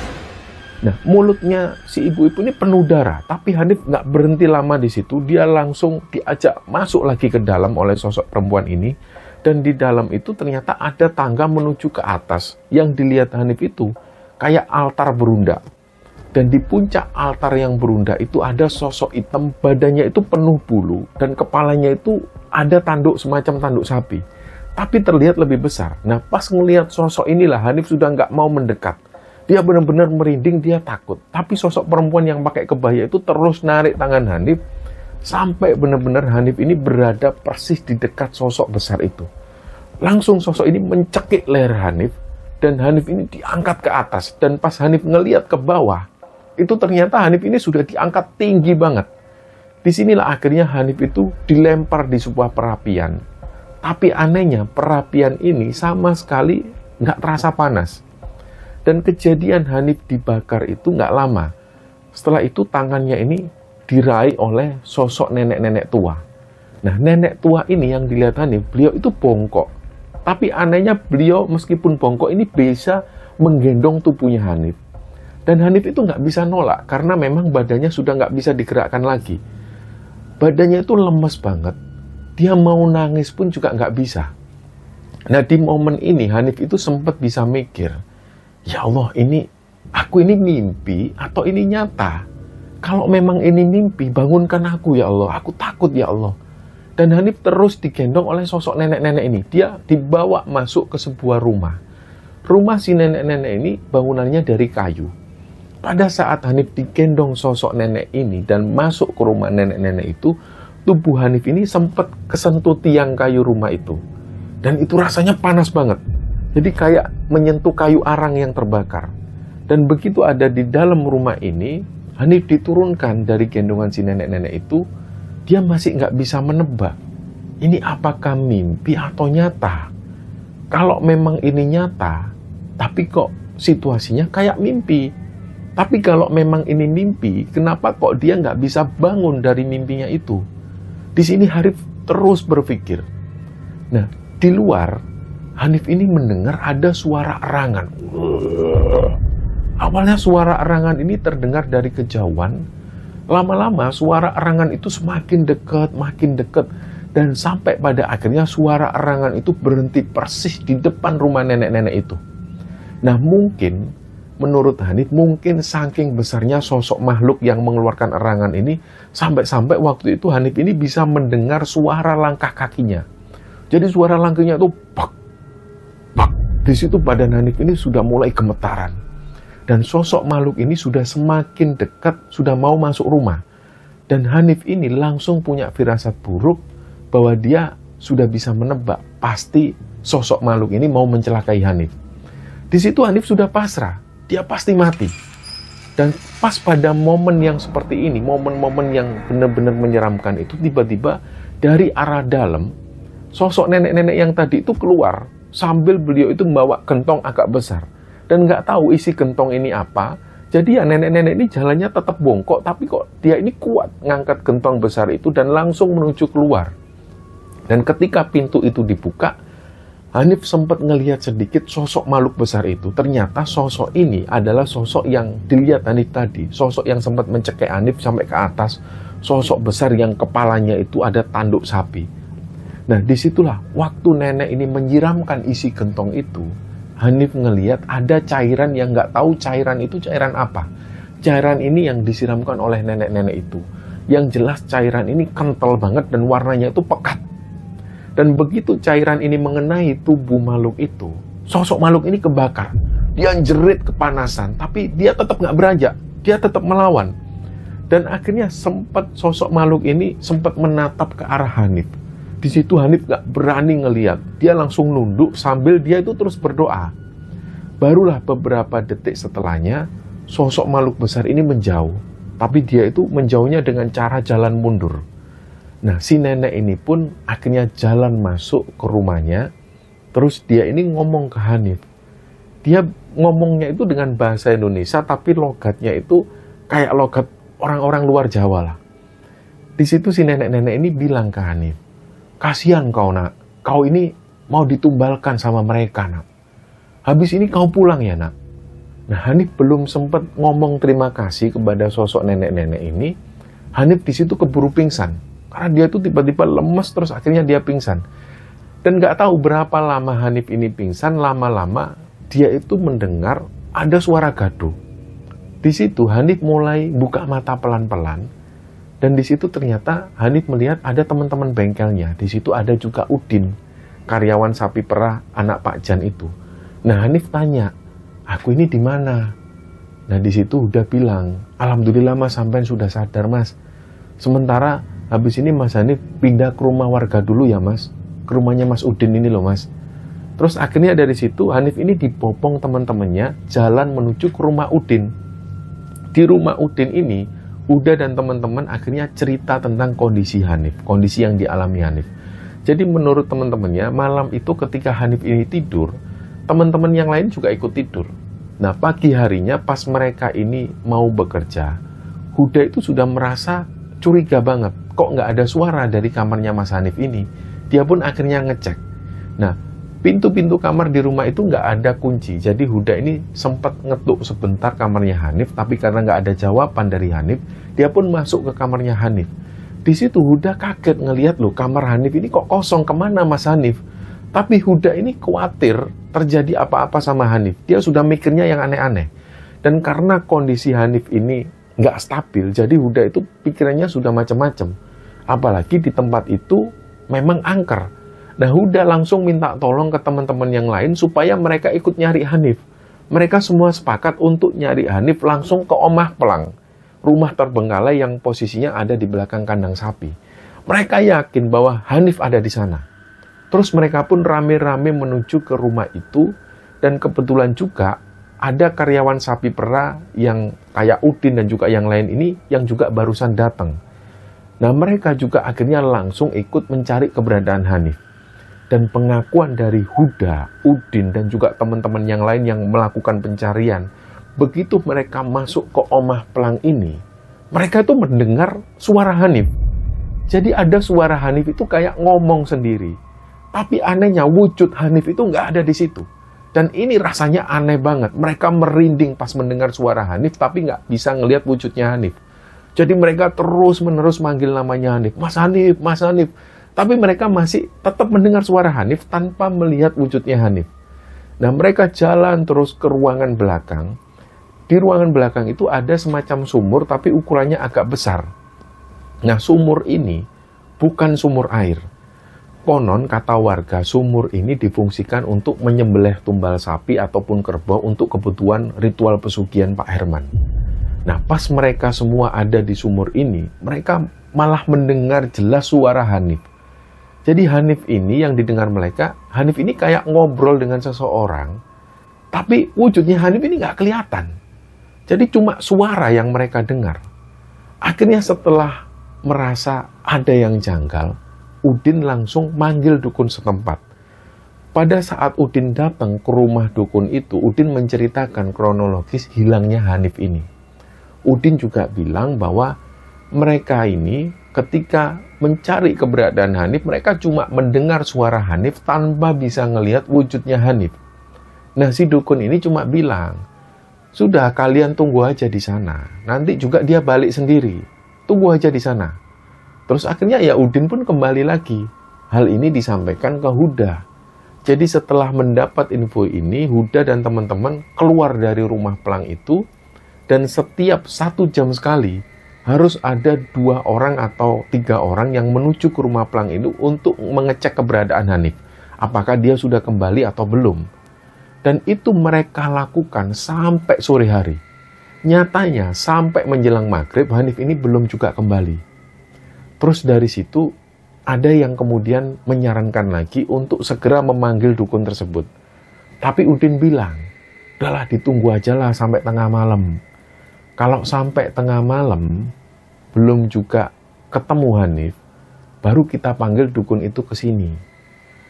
Nah, mulutnya si ibu-ibu ini penuh darah, tapi Hanif nggak berhenti lama di situ. Dia langsung diajak masuk lagi ke dalam oleh sosok perempuan ini, dan di dalam itu ternyata ada tangga menuju ke atas. Yang dilihat Hanif itu kayak altar berundak, dan di puncak altar yang berundak itu ada sosok hitam, badannya itu penuh bulu, dan kepalanya itu ada tanduk semacam tanduk sapi, tapi terlihat lebih besar. Nah, pas ngelihat sosok inilah Hanif sudah nggak mau mendekat. Dia benar-benar merinding, dia takut. Tapi sosok perempuan yang pakai kebaya itu terus narik tangan Hanif sampai benar-benar Hanif ini berada persis di dekat sosok besar itu. Langsung sosok ini mencekik leher Hanif, dan Hanif ini diangkat ke atas. Dan pas Hanif ngelihat ke bawah, itu ternyata Hanif ini sudah diangkat tinggi banget. Disinilah akhirnya Hanif itu dilempar di sebuah perapian. Tapi anehnya perapian ini sama sekali nggak terasa panas. Dan kejadian Hanif dibakar itu nggak lama. Setelah itu tangannya ini diraih oleh sosok nenek-nenek tua. Nah, nenek tua ini yang dilihat Hanif, beliau itu bongkok. Tapi anehnya beliau meskipun bongkok ini bisa menggendong tubuhnya Hanif. Dan Hanif itu nggak bisa nolak karena memang badannya sudah nggak bisa digerakkan lagi. Badannya itu lemes banget. Dia mau nangis pun juga nggak bisa. Nah, di momen ini Hanif itu sempat bisa mikir, ya Allah, aku ini mimpi atau ini nyata? Kalau memang ini mimpi, bangunkan aku ya Allah. Aku takut ya Allah. Dan Hanif terus digendong oleh sosok nenek-nenek ini. Dia dibawa masuk ke sebuah rumah. Rumah si nenek-nenek ini bangunannya dari kayu. Pada saat Hanif digendong sosok nenek ini dan masuk ke rumah nenek-nenek itu, tubuh Hanif ini sempat kesentuh tiang kayu rumah itu. Dan itu rasanya panas banget. Jadi kayak menyentuh kayu arang yang terbakar. Dan begitu ada di dalam rumah ini, Hanif diturunkan dari gendongan si nenek-nenek itu, dia masih nggak bisa menebak, ini apakah mimpi atau nyata. Kalau memang ini nyata, tapi kok situasinya kayak mimpi. Tapi kalau memang ini mimpi, kenapa kok dia nggak bisa bangun dari mimpinya itu? Di sini Hanif terus berpikir. Nah, di luar, Hanif ini mendengar ada suara erangan. Awalnya suara erangan ini terdengar dari kejauhan. Lama-lama suara erangan itu semakin dekat, dan sampai pada akhirnya suara erangan itu berhenti persis di depan rumah nenek-nenek itu. Nah, mungkin menurut Hanif, mungkin saking besarnya sosok makhluk yang mengeluarkan erangan ini, sampai-sampai waktu itu Hanif ini bisa mendengar suara langkah kakinya. Jadi suara langkahnya itu bak, bak. Di situ badan Hanif ini sudah mulai gemetaran. Dan sosok makhluk ini sudah semakin dekat, sudah mau masuk rumah. Dan Hanif ini langsung punya firasat buruk bahwa dia sudah bisa menebak pasti sosok makhluk ini mau mencelakai Hanif. Di situ Hanif sudah pasrah, dia pasti mati. Dan pas pada momen yang seperti ini, momen-momen yang benar-benar menyeramkan itu, tiba-tiba dari arah dalam, sosok nenek-nenek yang tadi itu keluar sambil beliau itu membawa gentong agak besar. Dan nggak tahu isi gentong ini apa. Jadi ya nenek-nenek ini jalannya tetap bongkok, tapi kok dia ini kuat ngangkat gentong besar itu dan langsung menuju keluar. Dan ketika pintu itu dibuka, Hanif sempat ngelihat sedikit sosok makhluk besar itu. Ternyata sosok ini adalah sosok yang dilihat Hanif tadi. Sosok yang sempat mencekik Hanif sampai ke atas. Sosok besar yang kepalanya itu ada tanduk sapi. Nah, disitulah waktu nenek ini menyiramkan isi gentong itu, Hanif ngelihat ada cairan yang nggak tahu cairan itu cairan apa. Cairan ini yang disiramkan oleh nenek-nenek itu. Yang jelas cairan ini kental banget dan warnanya itu pekat. Dan begitu cairan ini mengenai tubuh makhluk itu, sosok makhluk ini kebakar. Dia jerit kepanasan, tapi dia tetap nggak beranjak. Dia tetap melawan. Dan akhirnya sosok makhluk ini sempat menatap ke arah Hanif. Di situ Hanif gak berani ngeliat. Dia langsung nunduk sambil dia itu terus berdoa. Barulah beberapa detik setelahnya, sosok makhluk besar ini menjauh. Tapi dia itu menjauhnya dengan cara jalan mundur. Nah, si nenek ini pun akhirnya jalan masuk ke rumahnya. Terus dia ini ngomong ke Hanif, Dia ngomongnya itu dengan bahasa Indonesia, tapi logatnya itu kayak logat orang-orang luar Jawa lah. Di situ si nenek-nenek ini bilang ke Hanif, kasihan kau nak, kau ini mau ditumbalkan sama mereka nak. Habis ini kau pulang ya nak. Nah, Hanif belum sempat ngomong terima kasih kepada sosok nenek-nenek ini. Hanif di situ keburu pingsan. Karena dia tuh tiba-tiba lemes, terus akhirnya dia pingsan. Dan nggak tahu berapa lama Hanif ini pingsan, lama-lama dia itu mendengar ada suara gaduh. Di situ Hanif mulai buka mata pelan-pelan. Dan di situ ternyata Hanif melihat ada teman-teman bengkelnya. Di situ ada juga Udin, karyawan sapi perah anak Pak Jan itu. Nah, Hanif tanya, aku ini di mana? Nah, di situ udah bilang, alhamdulillah mas, sampean sudah sadar mas. Sementara habis ini mas Hanif pindah ke rumah warga dulu ya mas, ke rumahnya mas Udin ini loh mas. Terus akhirnya dari situ Hanif ini dibopong teman-temannya jalan menuju ke rumah Udin. Di rumah Udin ini, Huda dan teman-teman akhirnya cerita tentang kondisi Hanif, kondisi yang dialami Hanif. Jadi menurut teman-temannya, malam itu ketika Hanif ini tidur, teman-teman yang lain juga ikut tidur. Nah, pagi harinya pas mereka ini mau bekerja, Huda itu sudah merasa curiga banget. Kok nggak ada suara dari kamarnya Mas Hanif ini? Dia pun akhirnya ngecek. Nah, pintu-pintu kamar di rumah itu nggak ada kunci. Jadi Huda ini sempat ngetuk sebentar kamarnya Hanif, tapi karena nggak ada jawaban dari Hanif, dia pun masuk ke kamarnya Hanif. Di situ Huda kaget ngelihat loh, kamar Hanif ini kok kosong, kemana Mas Hanif? Tapi Huda ini khawatir terjadi apa-apa sama Hanif. Dia sudah mikirnya yang aneh-aneh. Dan karena kondisi Hanif ini nggak stabil, jadi Huda itu pikirannya sudah macam-macam. Apalagi di tempat itu memang angker. Nah, Huda langsung minta tolong ke teman-teman yang lain supaya mereka ikut nyari Hanif. Mereka semua sepakat untuk nyari Hanif langsung ke Omah Pelang, rumah terbengkalai yang posisinya ada di belakang kandang sapi. Mereka yakin bahwa Hanif ada di sana. Terus mereka pun rame-rame menuju ke rumah itu, dan kebetulan juga ada karyawan sapi perah yang kayak Udin dan juga yang lain ini yang juga barusan datang. Nah, mereka juga akhirnya langsung ikut mencari keberadaan Hanif. Dan pengakuan dari Huda, Udin, dan juga teman-teman yang lain yang melakukan pencarian, begitu mereka masuk ke Omah Pelang ini, mereka itu mendengar suara Hanif. Jadi ada suara Hanif itu kayak ngomong sendiri. Tapi anehnya wujud Hanif itu nggak ada di situ. Dan ini rasanya aneh banget. Mereka merinding pas mendengar suara Hanif, tapi nggak bisa ngelihat wujudnya Hanif. Jadi mereka terus-menerus manggil namanya Hanif. Mas Hanif, Mas Hanif. Tapi mereka masih tetap mendengar suara Hanif tanpa melihat wujudnya Hanif. Nah, mereka jalan terus ke ruangan belakang. Di ruangan belakang itu ada semacam sumur, tapi ukurannya agak besar. Nah, sumur ini bukan sumur air. Konon, kata warga, sumur ini difungsikan untuk menyembelih tumbal sapi ataupun kerbau untuk kebutuhan ritual pesugihan Pak Herman. Nah, pas mereka semua ada di sumur ini, mereka malah mendengar jelas suara Hanif. Jadi Hanif ini yang didengar mereka, Hanif ini kayak ngobrol dengan seseorang, tapi wujudnya Hanif ini nggak kelihatan. Jadi cuma suara yang mereka dengar. Akhirnya setelah merasa ada yang janggal, Udin langsung manggil dukun setempat. Pada saat Udin datang ke rumah dukun itu, Udin menceritakan kronologis hilangnya Hanif ini. Udin juga bilang bahwa mereka ini ketika mencari keberadaan Hanif, mereka cuma mendengar suara Hanif tanpa bisa ngelihat wujudnya Hanif. Nah, si dukun ini cuma bilang, sudah kalian tunggu aja di sana. Nanti juga dia balik sendiri. Tunggu aja di sana. Terus akhirnya ya Udin pun kembali lagi. Hal ini disampaikan ke Huda. Jadi setelah mendapat info ini, Huda dan teman-teman keluar dari rumah Pelang itu, dan setiap 1 jam sekali harus ada 2 orang atau 3 orang yang menuju ke rumah Pelang itu untuk mengecek keberadaan Hanif. Apakah dia sudah kembali atau belum. Dan itu mereka lakukan sampai sore hari. Nyatanya sampai menjelang maghrib Hanif ini belum juga kembali. Terus dari situ ada yang kemudian menyarankan lagi untuk segera memanggil dukun tersebut. Tapi Udin bilang, udahlah ditunggu aja lah sampai tengah malam. Kalau sampai tengah malam belum juga ketemu Hanif, baru kita panggil dukun itu ke sini.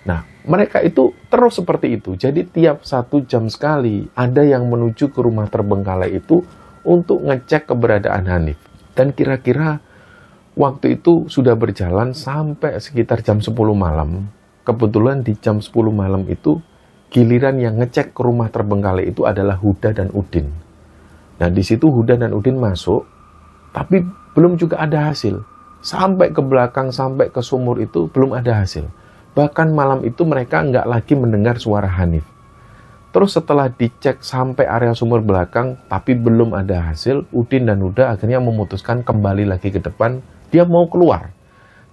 Nah, mereka itu terus seperti itu. Jadi tiap 1 jam sekali ada yang menuju ke rumah terbengkalai itu untuk ngecek keberadaan Hanif. Dan kira-kira waktu itu sudah berjalan sampai sekitar jam 10 malam. Kebetulan di jam 10 malam itu giliran yang ngecek ke rumah terbengkalai itu adalah Huda dan Udin. Nah, di situ Huda dan Udin masuk, tapi belum juga ada hasil. Sampai ke belakang, sampai ke sumur itu belum ada hasil. Bahkan malam itu mereka nggak lagi mendengar suara Hanif. Terus setelah dicek sampai area sumur belakang, tapi belum ada hasil, Udin dan Huda akhirnya memutuskan kembali lagi ke depan. Dia mau keluar.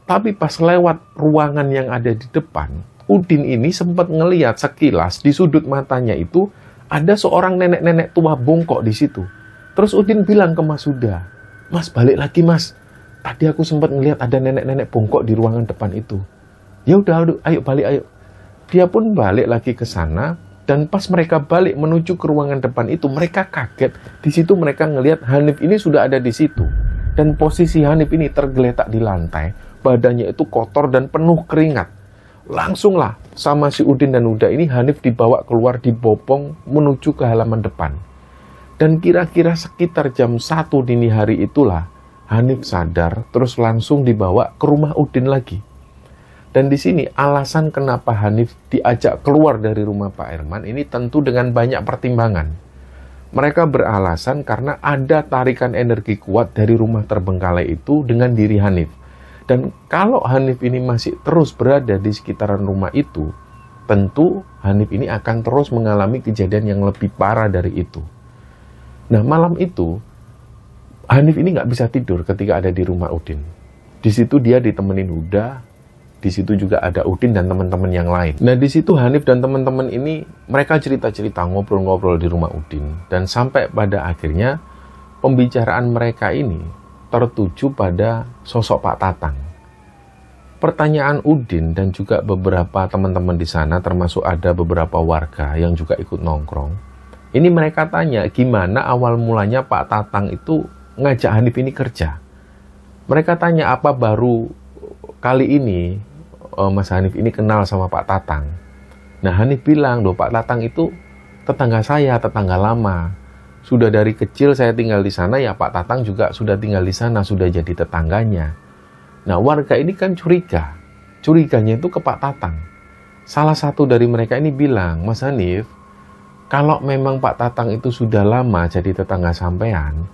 Tapi pas lewat ruangan yang ada di depan, Udin ini sempat ngelihat sekilas di sudut matanya itu ada seorang nenek-nenek tua bongkok di situ. Terus Udin bilang ke Mas Huda, "Mas, balik lagi, Mas. Tadi aku sempat ngelihat ada nenek-nenek bongkok di ruangan depan itu." "Ya udah, ayo balik, ayo." Dia pun balik lagi ke sana, dan pas mereka balik menuju ke ruangan depan itu, mereka kaget. Di situ mereka ngelihat Hanif ini sudah ada di situ. Dan posisi Hanif ini tergeletak di lantai, badannya itu kotor dan penuh keringat. Langsunglah sama si Udin dan Huda ini Hanif dibawa keluar, dibopong menuju ke halaman depan. Dan kira-kira sekitar jam 1 dini hari itulah Hanif sadar, terus langsung dibawa ke rumah Udin lagi. Dan di sini alasan kenapa Hanif diajak keluar dari rumah Pak Herman ini tentu dengan banyak pertimbangan. Mereka beralasan karena ada tarikan energi kuat dari rumah terbengkalai itu dengan diri Hanif. Dan kalau Hanif ini masih terus berada di sekitaran rumah itu, tentu Hanif ini akan terus mengalami kejadian yang lebih parah dari itu. Nah, malam itu Hanif ini nggak bisa tidur ketika ada di rumah Udin. Di situ dia ditemenin Huda, di situ juga ada Udin dan teman-teman yang lain. Nah, di situ Hanif dan teman-teman ini mereka cerita-cerita, ngobrol-ngobrol di rumah Udin, dan sampai pada akhirnya pembicaraan mereka ini tertuju pada sosok Pak Tatang. Pertanyaan Udin dan juga beberapa teman-teman di sana, termasuk ada beberapa warga yang juga ikut nongkrong. Ini mereka tanya gimana awal mulanya Pak Tatang itu ngajak Hanif ini kerja. Mereka tanya apa baru kali ini Mas Hanif ini kenal sama Pak Tatang. Nah, Hanif bilang, "Loh, Pak Tatang itu tetangga saya, tetangga lama. Sudah dari kecil saya tinggal di sana, ya Pak Tatang juga sudah tinggal di sana, sudah jadi tetangganya." Nah, warga ini kan curiga. Curiganya itu ke Pak Tatang. Salah satu dari mereka ini bilang, "Mas Hanif, kalau memang Pak Tatang itu sudah lama jadi tetangga sampean,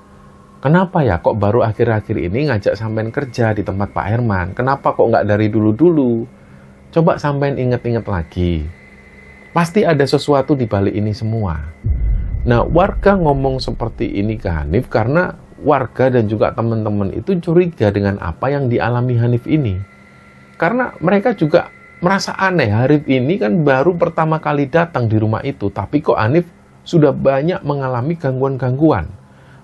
kenapa ya kok baru akhir-akhir ini ngajak sampean kerja di tempat Pak Herman? Kenapa kok nggak dari dulu-dulu? Coba sampean inget-inget lagi. Pasti ada sesuatu di balik ini semua." Nah, warga ngomong seperti ini ke Hanif karena warga dan juga teman-teman itu curiga dengan apa yang dialami Hanif ini. Karena mereka juga merasa aneh, Hanif ini kan baru pertama kali datang di rumah itu, tapi kok Hanif sudah banyak mengalami gangguan-gangguan.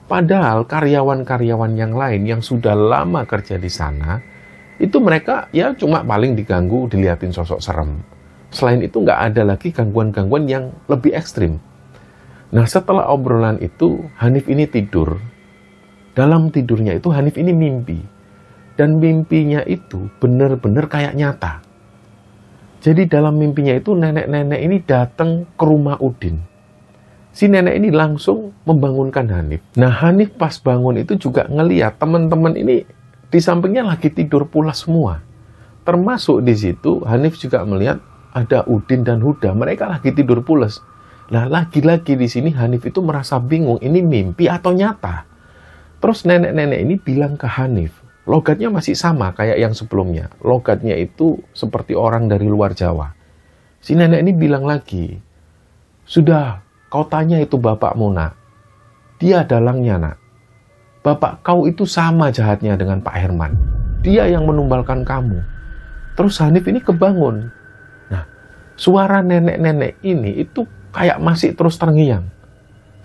Padahal karyawan-karyawan yang lain yang sudah lama kerja di sana, itu mereka ya cuma paling diganggu, dilihatin sosok serem. Selain itu nggak ada lagi gangguan-gangguan yang lebih ekstrim. Nah, setelah obrolan itu, Hanif ini tidur. Dalam tidurnya itu Hanif ini mimpi. Dan mimpinya itu benar-benar kayak nyata. Jadi dalam mimpinya itu nenek-nenek ini datang ke rumah Udin. Si nenek ini langsung membangunkan Hanif. Nah, Hanif pas bangun itu juga ngeliat teman-teman ini di sampingnya lagi tidur pulas semua. Termasuk di situ Hanif juga melihat ada Udin dan Huda, mereka lagi tidur pulas. Nah, lagi-lagi di sini Hanif itu merasa bingung, ini mimpi atau nyata. Terus nenek-nenek ini bilang ke Hanif, logatnya masih sama kayak yang sebelumnya. Logatnya itu seperti orang dari luar Jawa. Si nenek ini bilang lagi, "Sudah, kau tanya itu bapakmu, nak. Dia dalangnya, nak. Bapak kau itu sama jahatnya dengan Pak Herman. Dia yang menumbalkan kamu." Terus Hanif ini kebangun. Nah, suara nenek-nenek ini itu kayak masih terus terngiang.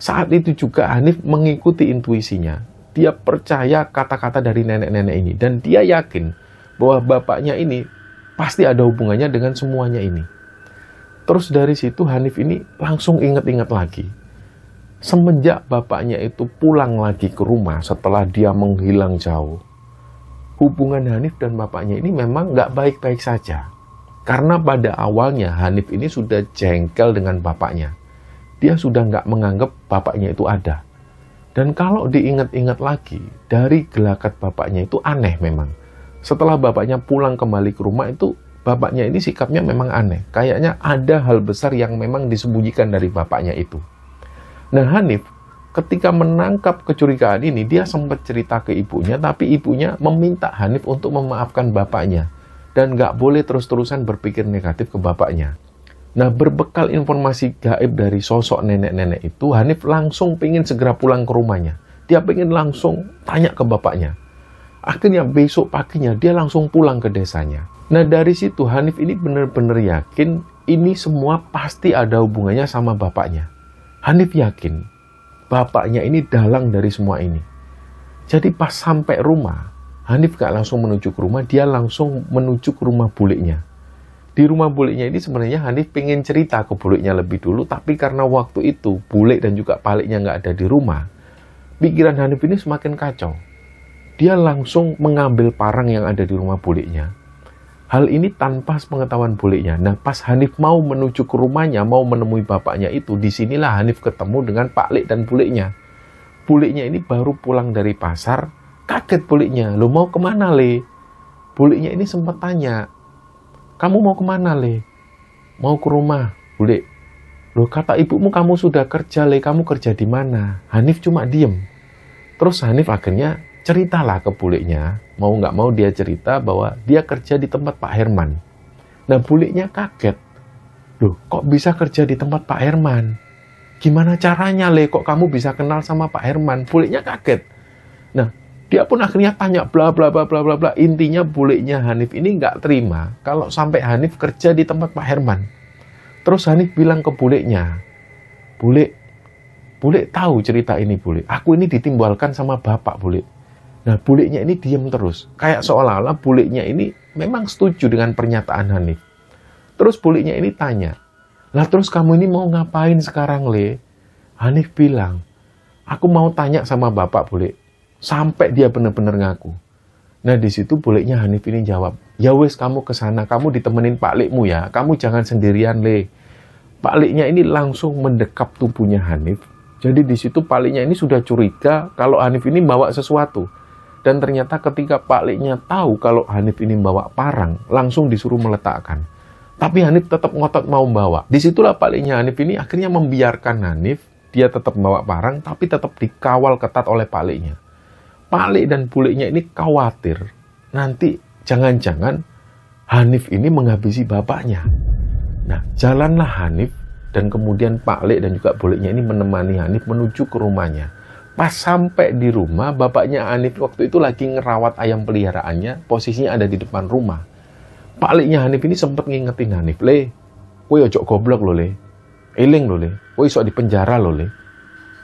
Saat itu juga Hanif mengikuti intuisinya. Dia percaya kata-kata dari nenek-nenek ini. Dan dia yakin bahwa bapaknya ini pasti ada hubungannya dengan semuanya ini. Terus dari situ Hanif ini langsung ingat-ingat lagi. Semenjak bapaknya itu pulang lagi ke rumah setelah dia menghilang jauh, hubungan Hanif dan bapaknya ini memang nggak baik-baik saja. Karena pada awalnya Hanif ini sudah jengkel dengan bapaknya. Dia sudah nggak menganggap bapaknya itu ada. Dan kalau diingat-ingat lagi, dari gelagat bapaknya itu aneh memang. Setelah bapaknya pulang kembali ke rumah itu, bapaknya ini sikapnya memang aneh. Kayaknya ada hal besar yang memang disembunyikan dari bapaknya itu. Nah, Hanif ketika menangkap kecurigaan ini, dia sempat cerita ke ibunya, tapi ibunya meminta Hanif untuk memaafkan bapaknya. Dan nggak boleh terus-terusan berpikir negatif ke bapaknya. Nah, berbekal informasi gaib dari sosok nenek-nenek itu, Hanif langsung pengen segera pulang ke rumahnya. Dia pengen langsung tanya ke bapaknya. Akhirnya besok paginya dia langsung pulang ke desanya. Nah, dari situ Hanif ini benar-benar yakin ini semua pasti ada hubungannya sama bapaknya. Hanif yakin bapaknya ini dalang dari semua ini. Jadi pas sampai rumah, Hanif gak langsung menuju ke rumah, dia langsung menuju ke rumah buliknya. Di rumah buliknya ini sebenarnya Hanif pengen cerita ke buliknya lebih dulu, tapi karena waktu itu bulik dan juga paliknya gak ada di rumah, pikiran Hanif ini semakin kacau. Dia langsung mengambil parang yang ada di rumah buliknya. Hal ini tanpa pengetahuan buliknya. Nah, pas Hanif mau menuju ke rumahnya, mau menemui bapaknya itu, disinilah Hanif ketemu dengan Pak Lik dan buliknya. Buliknya ini baru pulang dari pasar. Kaget buliknya, lo mau kemana Le? Buliknya ini sempat tanya, kamu mau kemana Le? Mau ke rumah, bulik. Loh, kata ibumu kamu sudah kerja Le, kamu kerja di mana? Hanif cuma diem. Terus Hanif akhirnya ceritalah ke buliknya, mau nggak mau dia cerita bahwa dia kerja di tempat Pak Herman. Nah, buliknya kaget. Loh, kok bisa kerja di tempat Pak Herman? Gimana caranya Le, kok kamu bisa kenal sama Pak Herman? Buliknya kaget. Nah, dia pun akhirnya tanya bla bla bla bla bla bla. Intinya buliknya Hanif ini nggak terima kalau sampai Hanif kerja di tempat Pak Herman. Terus Hanif bilang ke buliknya, Bulik tahu cerita ini bulik. Aku ini ditimbalkan sama bapak bulik. Nah, buliknya ini diam terus. Kayak seolah-olah buliknya ini memang setuju dengan pernyataan Hanif. Terus buliknya ini tanya, lah terus kamu ini mau ngapain sekarang Le? Hanif bilang, aku mau tanya sama bapak bulik. Sampai dia benar-benar ngaku. Nah, di situ buliknya Hanif ini jawab, ya wes kamu kesana, kamu ditemenin Pak Likmu ya, kamu jangan sendirian Le. Pak Liknya ini langsung mendekap tubuhnya Hanif. Jadi di situ Pak Liknya ini sudah curiga kalau Hanif ini bawa sesuatu. Dan ternyata ketika Pak Liknya tahu kalau Hanif ini bawa parang, langsung disuruh meletakkan. Tapi Hanif tetap ngotot mau bawa. Disitulah Pak Liknya Hanif ini akhirnya membiarkan Hanif, dia tetap bawa parang, tapi tetap dikawal ketat oleh Pak Liknya. Pak Lik dan buliknya ini khawatir nanti jangan-jangan Hanif ini menghabisi bapaknya. Nah, jalanlah Hanif dan kemudian Pak Lik dan juga buliknya ini menemani Hanif menuju ke rumahnya. Pas sampai di rumah, bapaknya Hanif waktu itu lagi ngerawat ayam peliharaannya, posisinya ada di depan rumah. Pak Liknya Hanif ini sempat ngingetin Hanif, Le, kowe ojo goblok lo Le, eling lo Le, kowe iso di penjara lo Le.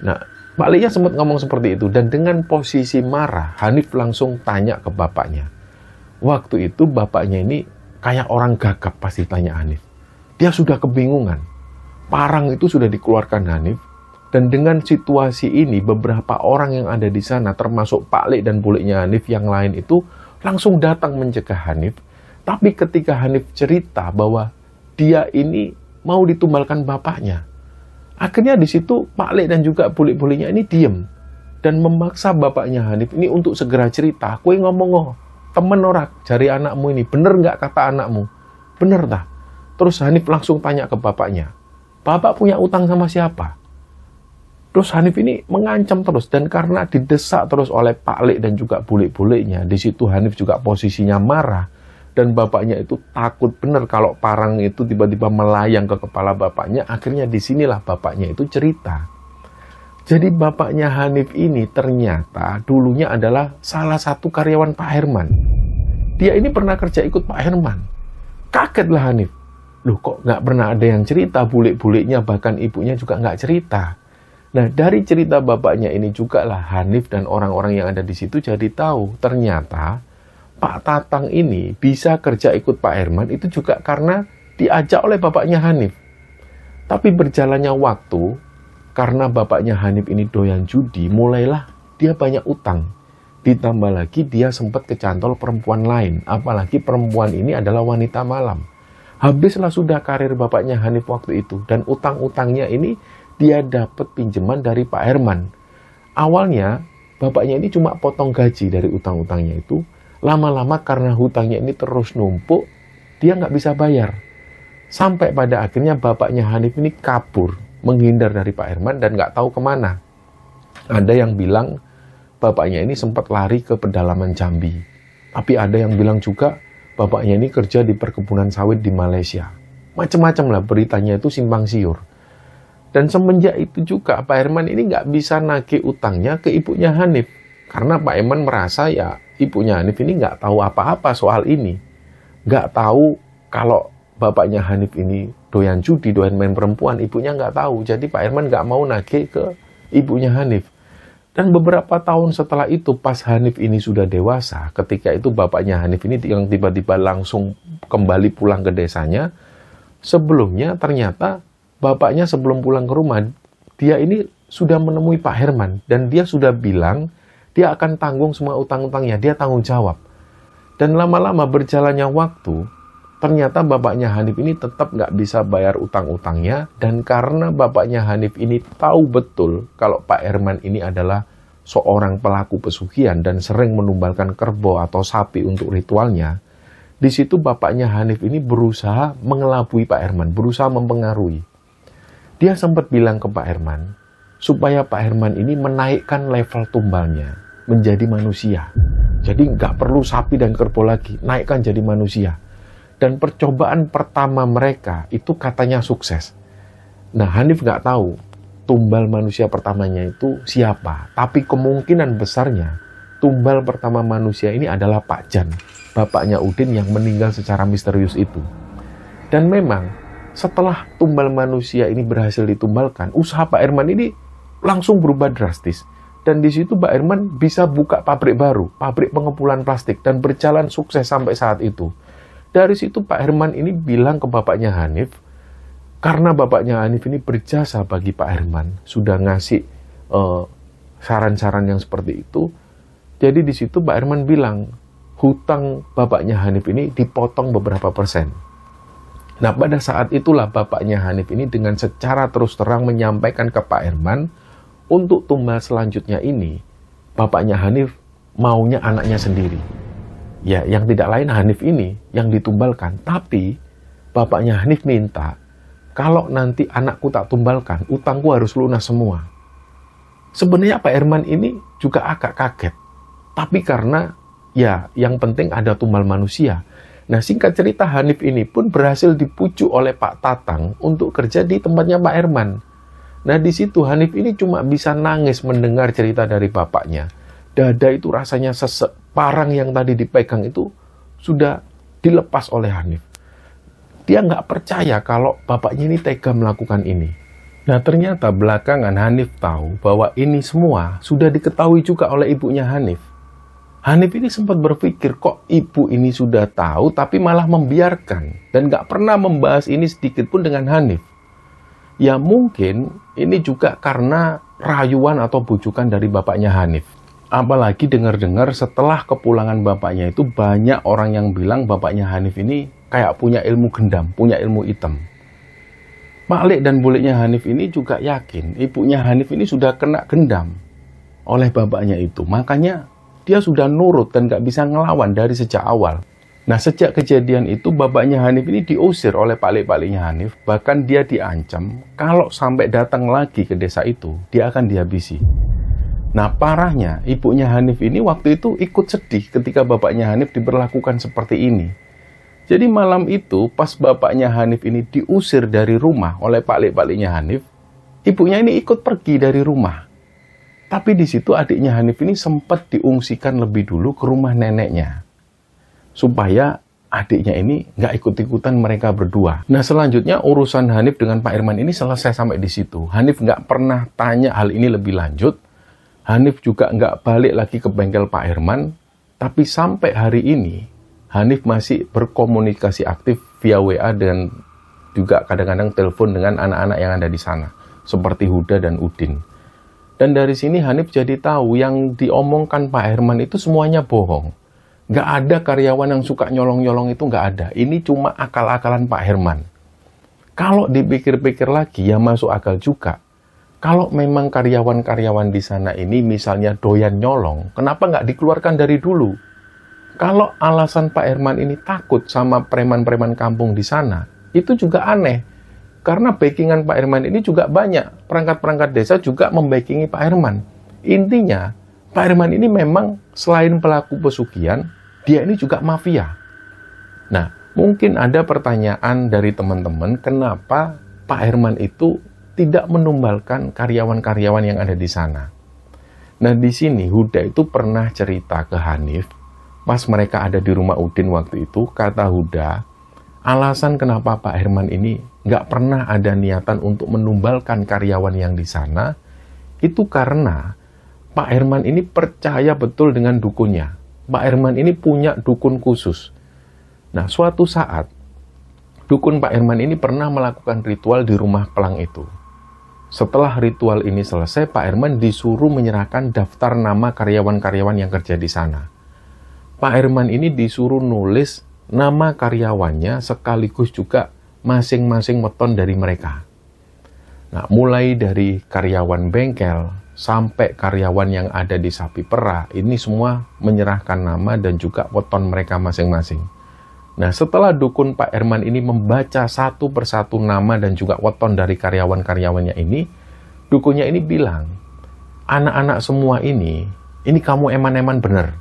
Nah, Pak Liknya sempat ngomong seperti itu, dan dengan posisi marah, Hanif langsung tanya ke bapaknya. Waktu itu bapaknya ini kayak orang gagap pas ditanya Hanif. Dia sudah kebingungan. Parang itu sudah dikeluarkan Hanif, dan dengan situasi ini beberapa orang yang ada di sana, termasuk Pak Lik dan buliknya Hanif yang lain itu langsung datang mencegah Hanif. Tapi ketika Hanif cerita bahwa dia ini mau ditumbalkan bapaknya, akhirnya di situ Pak Lik dan juga bulik-buliknya ini diem dan memaksa bapaknya Hanif ini untuk segera cerita. Kue ngomong, temen ora jari anakmu ini, bener nggak kata anakmu? Bener tak? Terus Hanif langsung tanya ke bapaknya, bapak punya utang sama siapa? Terus Hanif ini mengancam terus, dan karena didesak terus oleh Pak Lik dan juga bulik-buliknya, di situ Hanif juga posisinya marah. Dan bapaknya itu takut bener kalau parang itu tiba-tiba melayang ke kepala bapaknya. Akhirnya disinilah bapaknya itu cerita. Jadi bapaknya Hanif ini ternyata dulunya adalah salah satu karyawan Pak Herman. Dia ini pernah kerja ikut Pak Herman. Kagetlah Hanif. Loh, kok nggak pernah ada yang cerita, bulik-buliknya bahkan ibunya juga nggak cerita. Nah, dari cerita bapaknya ini juga lah Hanif dan orang-orang yang ada di situ jadi tahu ternyata Pak Tatang ini bisa kerja ikut Pak Herman itu juga karena diajak oleh bapaknya Hanif. Tapi berjalannya waktu, karena bapaknya Hanif ini doyan judi, mulailah dia banyak utang. Ditambah lagi dia sempat kecantol perempuan lain, apalagi perempuan ini adalah wanita malam. Habislah sudah karir bapaknya Hanif waktu itu. Dan utang-utangnya ini dia dapat pinjaman dari Pak Herman. Awalnya bapaknya ini cuma potong gaji dari utang-utangnya itu. Lama-lama karena hutangnya ini terus numpuk, dia nggak bisa bayar. Sampai pada akhirnya bapaknya Hanif ini kabur, menghindar dari Pak Herman dan nggak tahu kemana. Ada yang bilang bapaknya ini sempat lari ke pedalaman Jambi. Tapi ada yang bilang juga bapaknya ini kerja di perkebunan sawit di Malaysia. Macam-macam lah beritanya itu simpang siur. Dan semenjak itu juga Pak Herman ini nggak bisa nagih utangnya ke ibunya Hanif. Karena Pak Herman merasa ya ibunya Hanif ini nggak tahu apa-apa soal ini. Nggak tahu kalau bapaknya Hanif ini doyan judi, doyan main perempuan, ibunya nggak tahu. Jadi Pak Herman nggak mau nagih ke ibunya Hanif. Dan beberapa tahun setelah itu, pas Hanif ini sudah dewasa, ketika itu bapaknya Hanif ini yang tiba-tiba langsung kembali pulang ke desanya, sebelumnya ternyata bapaknya sebelum pulang ke rumah, dia ini sudah menemui Pak Herman, dan dia sudah bilang, dia akan tanggung semua utang-utangnya, dia tanggung jawab. Dan lama-lama berjalannya waktu, ternyata bapaknya Hanif ini tetap nggak bisa bayar utang-utangnya, dan karena bapaknya Hanif ini tahu betul kalau Pak Herman ini adalah seorang pelaku pesugihan dan sering menumbalkan kerbau atau sapi untuk ritualnya, di situ bapaknya Hanif ini berusaha mengelabui Pak Herman, berusaha mempengaruhi. Dia sempat bilang ke Pak Herman, supaya Pak Herman ini menaikkan level tumbalnya menjadi manusia. Jadi nggak perlu sapi dan kerbau lagi, naikkan jadi manusia. Dan percobaan pertama mereka itu katanya sukses. Nah, Hanif nggak tahu tumbal manusia pertamanya itu siapa. Tapi kemungkinan besarnya tumbal pertama manusia ini adalah Pak Jan, bapaknya Udin yang meninggal secara misterius itu. Dan memang setelah tumbal manusia ini berhasil ditumbalkan, usaha Pak Herman ini langsung berubah drastis. Dan di situ Pak Herman bisa buka pabrik baru, pabrik pengepulan plastik, dan berjalan sukses sampai saat itu. Dari situ Pak Herman ini bilang ke bapaknya Hanif, karena bapaknya Hanif ini berjasa bagi Pak Herman, sudah ngasih saran-saran yang seperti itu. Jadi di situ Pak Herman bilang, hutang bapaknya Hanif ini dipotong beberapa persen. Nah, pada saat itulah bapaknya Hanif ini dengan secara terus terang menyampaikan ke Pak Herman, untuk tumbal selanjutnya ini, bapaknya Hanif maunya anaknya sendiri. Ya, yang tidak lain Hanif ini yang ditumbalkan. Tapi bapaknya Hanif minta, kalau nanti anakku tak tumbalkan, utangku harus lunas semua. Sebenarnya Pak Herman ini juga agak kaget. Tapi karena ya yang penting ada tumbal manusia. Nah, singkat cerita Hanif ini pun berhasil dipujuk oleh Pak Tatang untuk kerja di tempatnya Pak Herman. Nah, di situ Hanif ini cuma bisa nangis mendengar cerita dari bapaknya. Dada itu rasanya sesek, parang yang tadi dipegang itu sudah dilepas oleh Hanif. Dia nggak percaya kalau bapaknya ini tega melakukan ini. Nah, ternyata belakangan Hanif tahu bahwa ini semua sudah diketahui juga oleh ibunya Hanif. Hanif ini sempat berpikir, kok ibu ini sudah tahu tapi malah membiarkan dan nggak pernah membahas ini sedikit pun dengan Hanif. Ya mungkin ini juga karena rayuan atau bujukan dari bapaknya Hanif. Apalagi dengar-dengar setelah kepulangan bapaknya itu banyak orang yang bilang bapaknya Hanif ini kayak punya ilmu gendam, punya ilmu hitam. Pak Lek dan buliknya Hanif ini juga yakin ibunya Hanif ini sudah kena gendam oleh bapaknya itu. Makanya dia sudah nurut dan gak bisa ngelawan dari sejak awal. Nah, sejak kejadian itu bapaknya Hanif ini diusir oleh Pak Lek-Pak-Leknya Hanif. Bahkan dia diancam kalau sampai datang lagi ke desa itu, dia akan dihabisi. Nah, parahnya ibunya Hanif ini waktu itu ikut sedih ketika bapaknya Hanif diperlakukan seperti ini. Jadi malam itu pas bapaknya Hanif ini diusir dari rumah oleh Pak Lek-Pak-Leknya Hanif, ibunya ini ikut pergi dari rumah. Tapi di situ adiknya Hanif ini sempat diungsikan lebih dulu ke rumah neneknya. Supaya adiknya ini nggak ikut-ikutan mereka berdua. Nah, selanjutnya urusan Hanif dengan Pak Herman ini selesai sampai di situ. Hanif nggak pernah tanya hal ini lebih lanjut. Hanif juga nggak balik lagi ke bengkel Pak Herman. Tapi sampai hari ini, Hanif masih berkomunikasi aktif via WA dan juga kadang-kadang telepon dengan anak-anak yang ada di sana. Seperti Huda dan Udin. Dan dari sini Hanif jadi tahu yang diomongkan Pak Herman itu semuanya bohong. Nggak ada karyawan yang suka nyolong-nyolong, itu nggak ada. Ini cuma akal-akalan Pak Herman. Kalau dipikir-pikir lagi, ya masuk akal juga. Kalau memang karyawan-karyawan di sana ini misalnya doyan nyolong, kenapa nggak dikeluarkan dari dulu? Kalau alasan Pak Herman ini takut sama preman-preman kampung di sana, itu juga aneh. Karena backingan Pak Herman ini juga banyak. Perangkat-perangkat desa juga membackingi Pak Herman. Intinya, Pak Herman ini memang selain pelaku pesugihan, dia ini juga mafia. Nah, mungkin ada pertanyaan dari teman-teman, kenapa Pak Herman itu tidak menumbalkan karyawan-karyawan yang ada di sana? Nah, di sini Huda itu pernah cerita ke Hanif, pas mereka ada di rumah Udin waktu itu, kata Huda, alasan kenapa Pak Herman ini nggak pernah ada niatan untuk menumbalkan karyawan yang di sana, itu karena Pak Herman ini percaya betul dengan dukunnya. Pak Herman ini punya dukun khusus. Nah, suatu saat, dukun Pak Herman ini pernah melakukan ritual di rumah Pelang itu. Setelah ritual ini selesai, Pak Herman disuruh menyerahkan daftar nama karyawan-karyawan yang kerja di sana. Pak Herman ini disuruh nulis nama karyawannya sekaligus juga masing-masing weton dari mereka. Nah, mulai dari karyawan bengkel sampai karyawan yang ada di sapi perah, ini semua menyerahkan nama dan juga weton mereka masing-masing. Nah, setelah dukun Pak Herman ini membaca satu persatu nama dan juga weton dari karyawan-karyawannya ini, dukunnya ini bilang, anak-anak semua ini kamu eman-eman bener.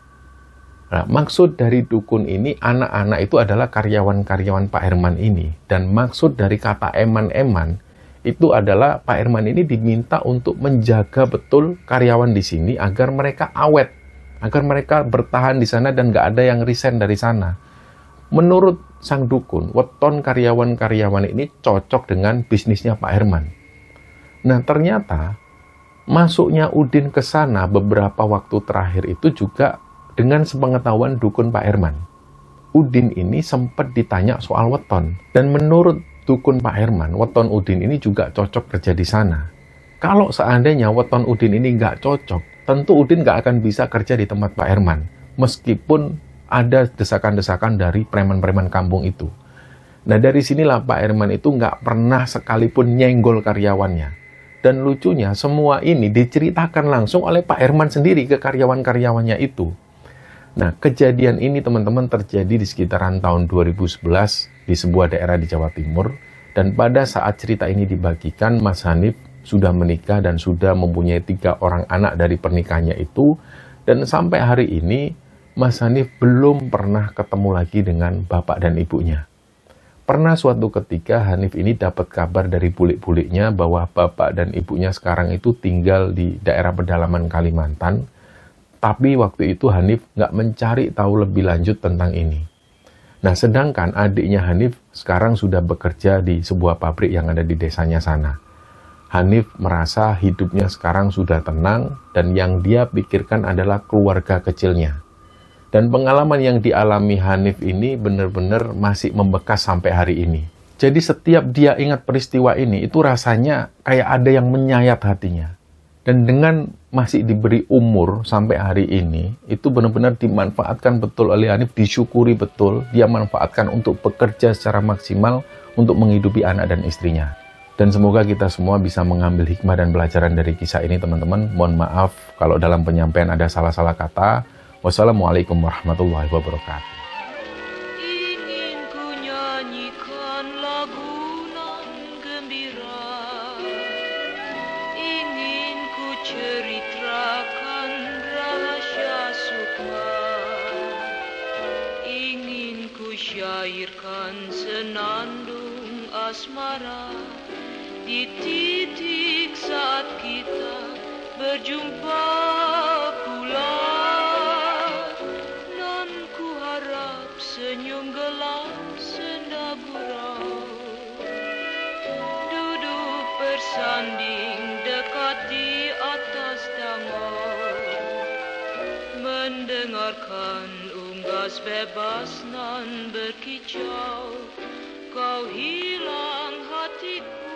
Nah, maksud dari dukun ini, anak-anak itu adalah karyawan-karyawan Pak Herman ini. Dan maksud dari kata eman-eman, itu adalah Pak Herman ini diminta untuk menjaga betul karyawan di sini agar mereka awet, agar mereka bertahan di sana dan nggak ada yang resign dari sana. Menurut sang dukun, weton karyawan-karyawan ini cocok dengan bisnisnya Pak Herman. Nah, ternyata masuknya Udin ke sana beberapa waktu terakhir itu juga dengan sepengetahuan dukun Pak Herman. Udin ini sempat ditanya soal weton. Dan menurut dukun Pak Herman, weton Udin ini juga cocok kerja di sana. Kalau seandainya weton Udin ini nggak cocok, tentu Udin nggak akan bisa kerja di tempat Pak Herman. Meskipun ada desakan-desakan dari preman-preman kampung itu. Nah, dari sinilah Pak Herman itu nggak pernah sekalipun nyenggol karyawannya. Dan lucunya, semua ini diceritakan langsung oleh Pak Herman sendiri ke karyawan-karyawannya itu. Nah, kejadian ini teman-teman terjadi di sekitaran tahun 2011 di sebuah daerah di Jawa Timur. Dan pada saat cerita ini dibagikan, Mas Hanif sudah menikah dan sudah mempunyai 3 orang anak dari pernikahannya itu. Dan sampai hari ini, Mas Hanif belum pernah ketemu lagi dengan bapak dan ibunya. Pernah suatu ketika Hanif ini dapat kabar dari bulik-buliknya bahwa bapak dan ibunya sekarang itu tinggal di daerah pedalaman Kalimantan. Tapi waktu itu Hanif nggak mencari tahu lebih lanjut tentang ini. Nah, sedangkan adiknya Hanif sekarang sudah bekerja di sebuah pabrik yang ada di desanya sana. Hanif merasa hidupnya sekarang sudah tenang dan yang dia pikirkan adalah keluarga kecilnya. Dan pengalaman yang dialami Hanif ini benar-benar masih membekas sampai hari ini. Jadi setiap dia ingat peristiwa ini, itu rasanya kayak ada yang menyayat hatinya. Dan dengan masih diberi umur sampai hari ini, itu benar-benar dimanfaatkan betul oleh Hanif, disyukuri betul, dia manfaatkan untuk bekerja secara maksimal untuk menghidupi anak dan istrinya. Dan semoga kita semua bisa mengambil hikmah dan pelajaran dari kisah ini, teman-teman. Mohon maaf kalau dalam penyampaian ada salah-salah kata. Wassalamualaikum warahmatullahi wabarakatuh. Ingin ku nyanyikan lagu nan gembira, ingin ku ceritakan rahasia sukma, ingin ku syairkan senandung asmara di titik saat kita berjumpa pula. Senyum gelap senda gurau, duduk bersanding dekat di atas tangga, mendengarkan unggas bebas nan berkicau. Kau hilang hatiku.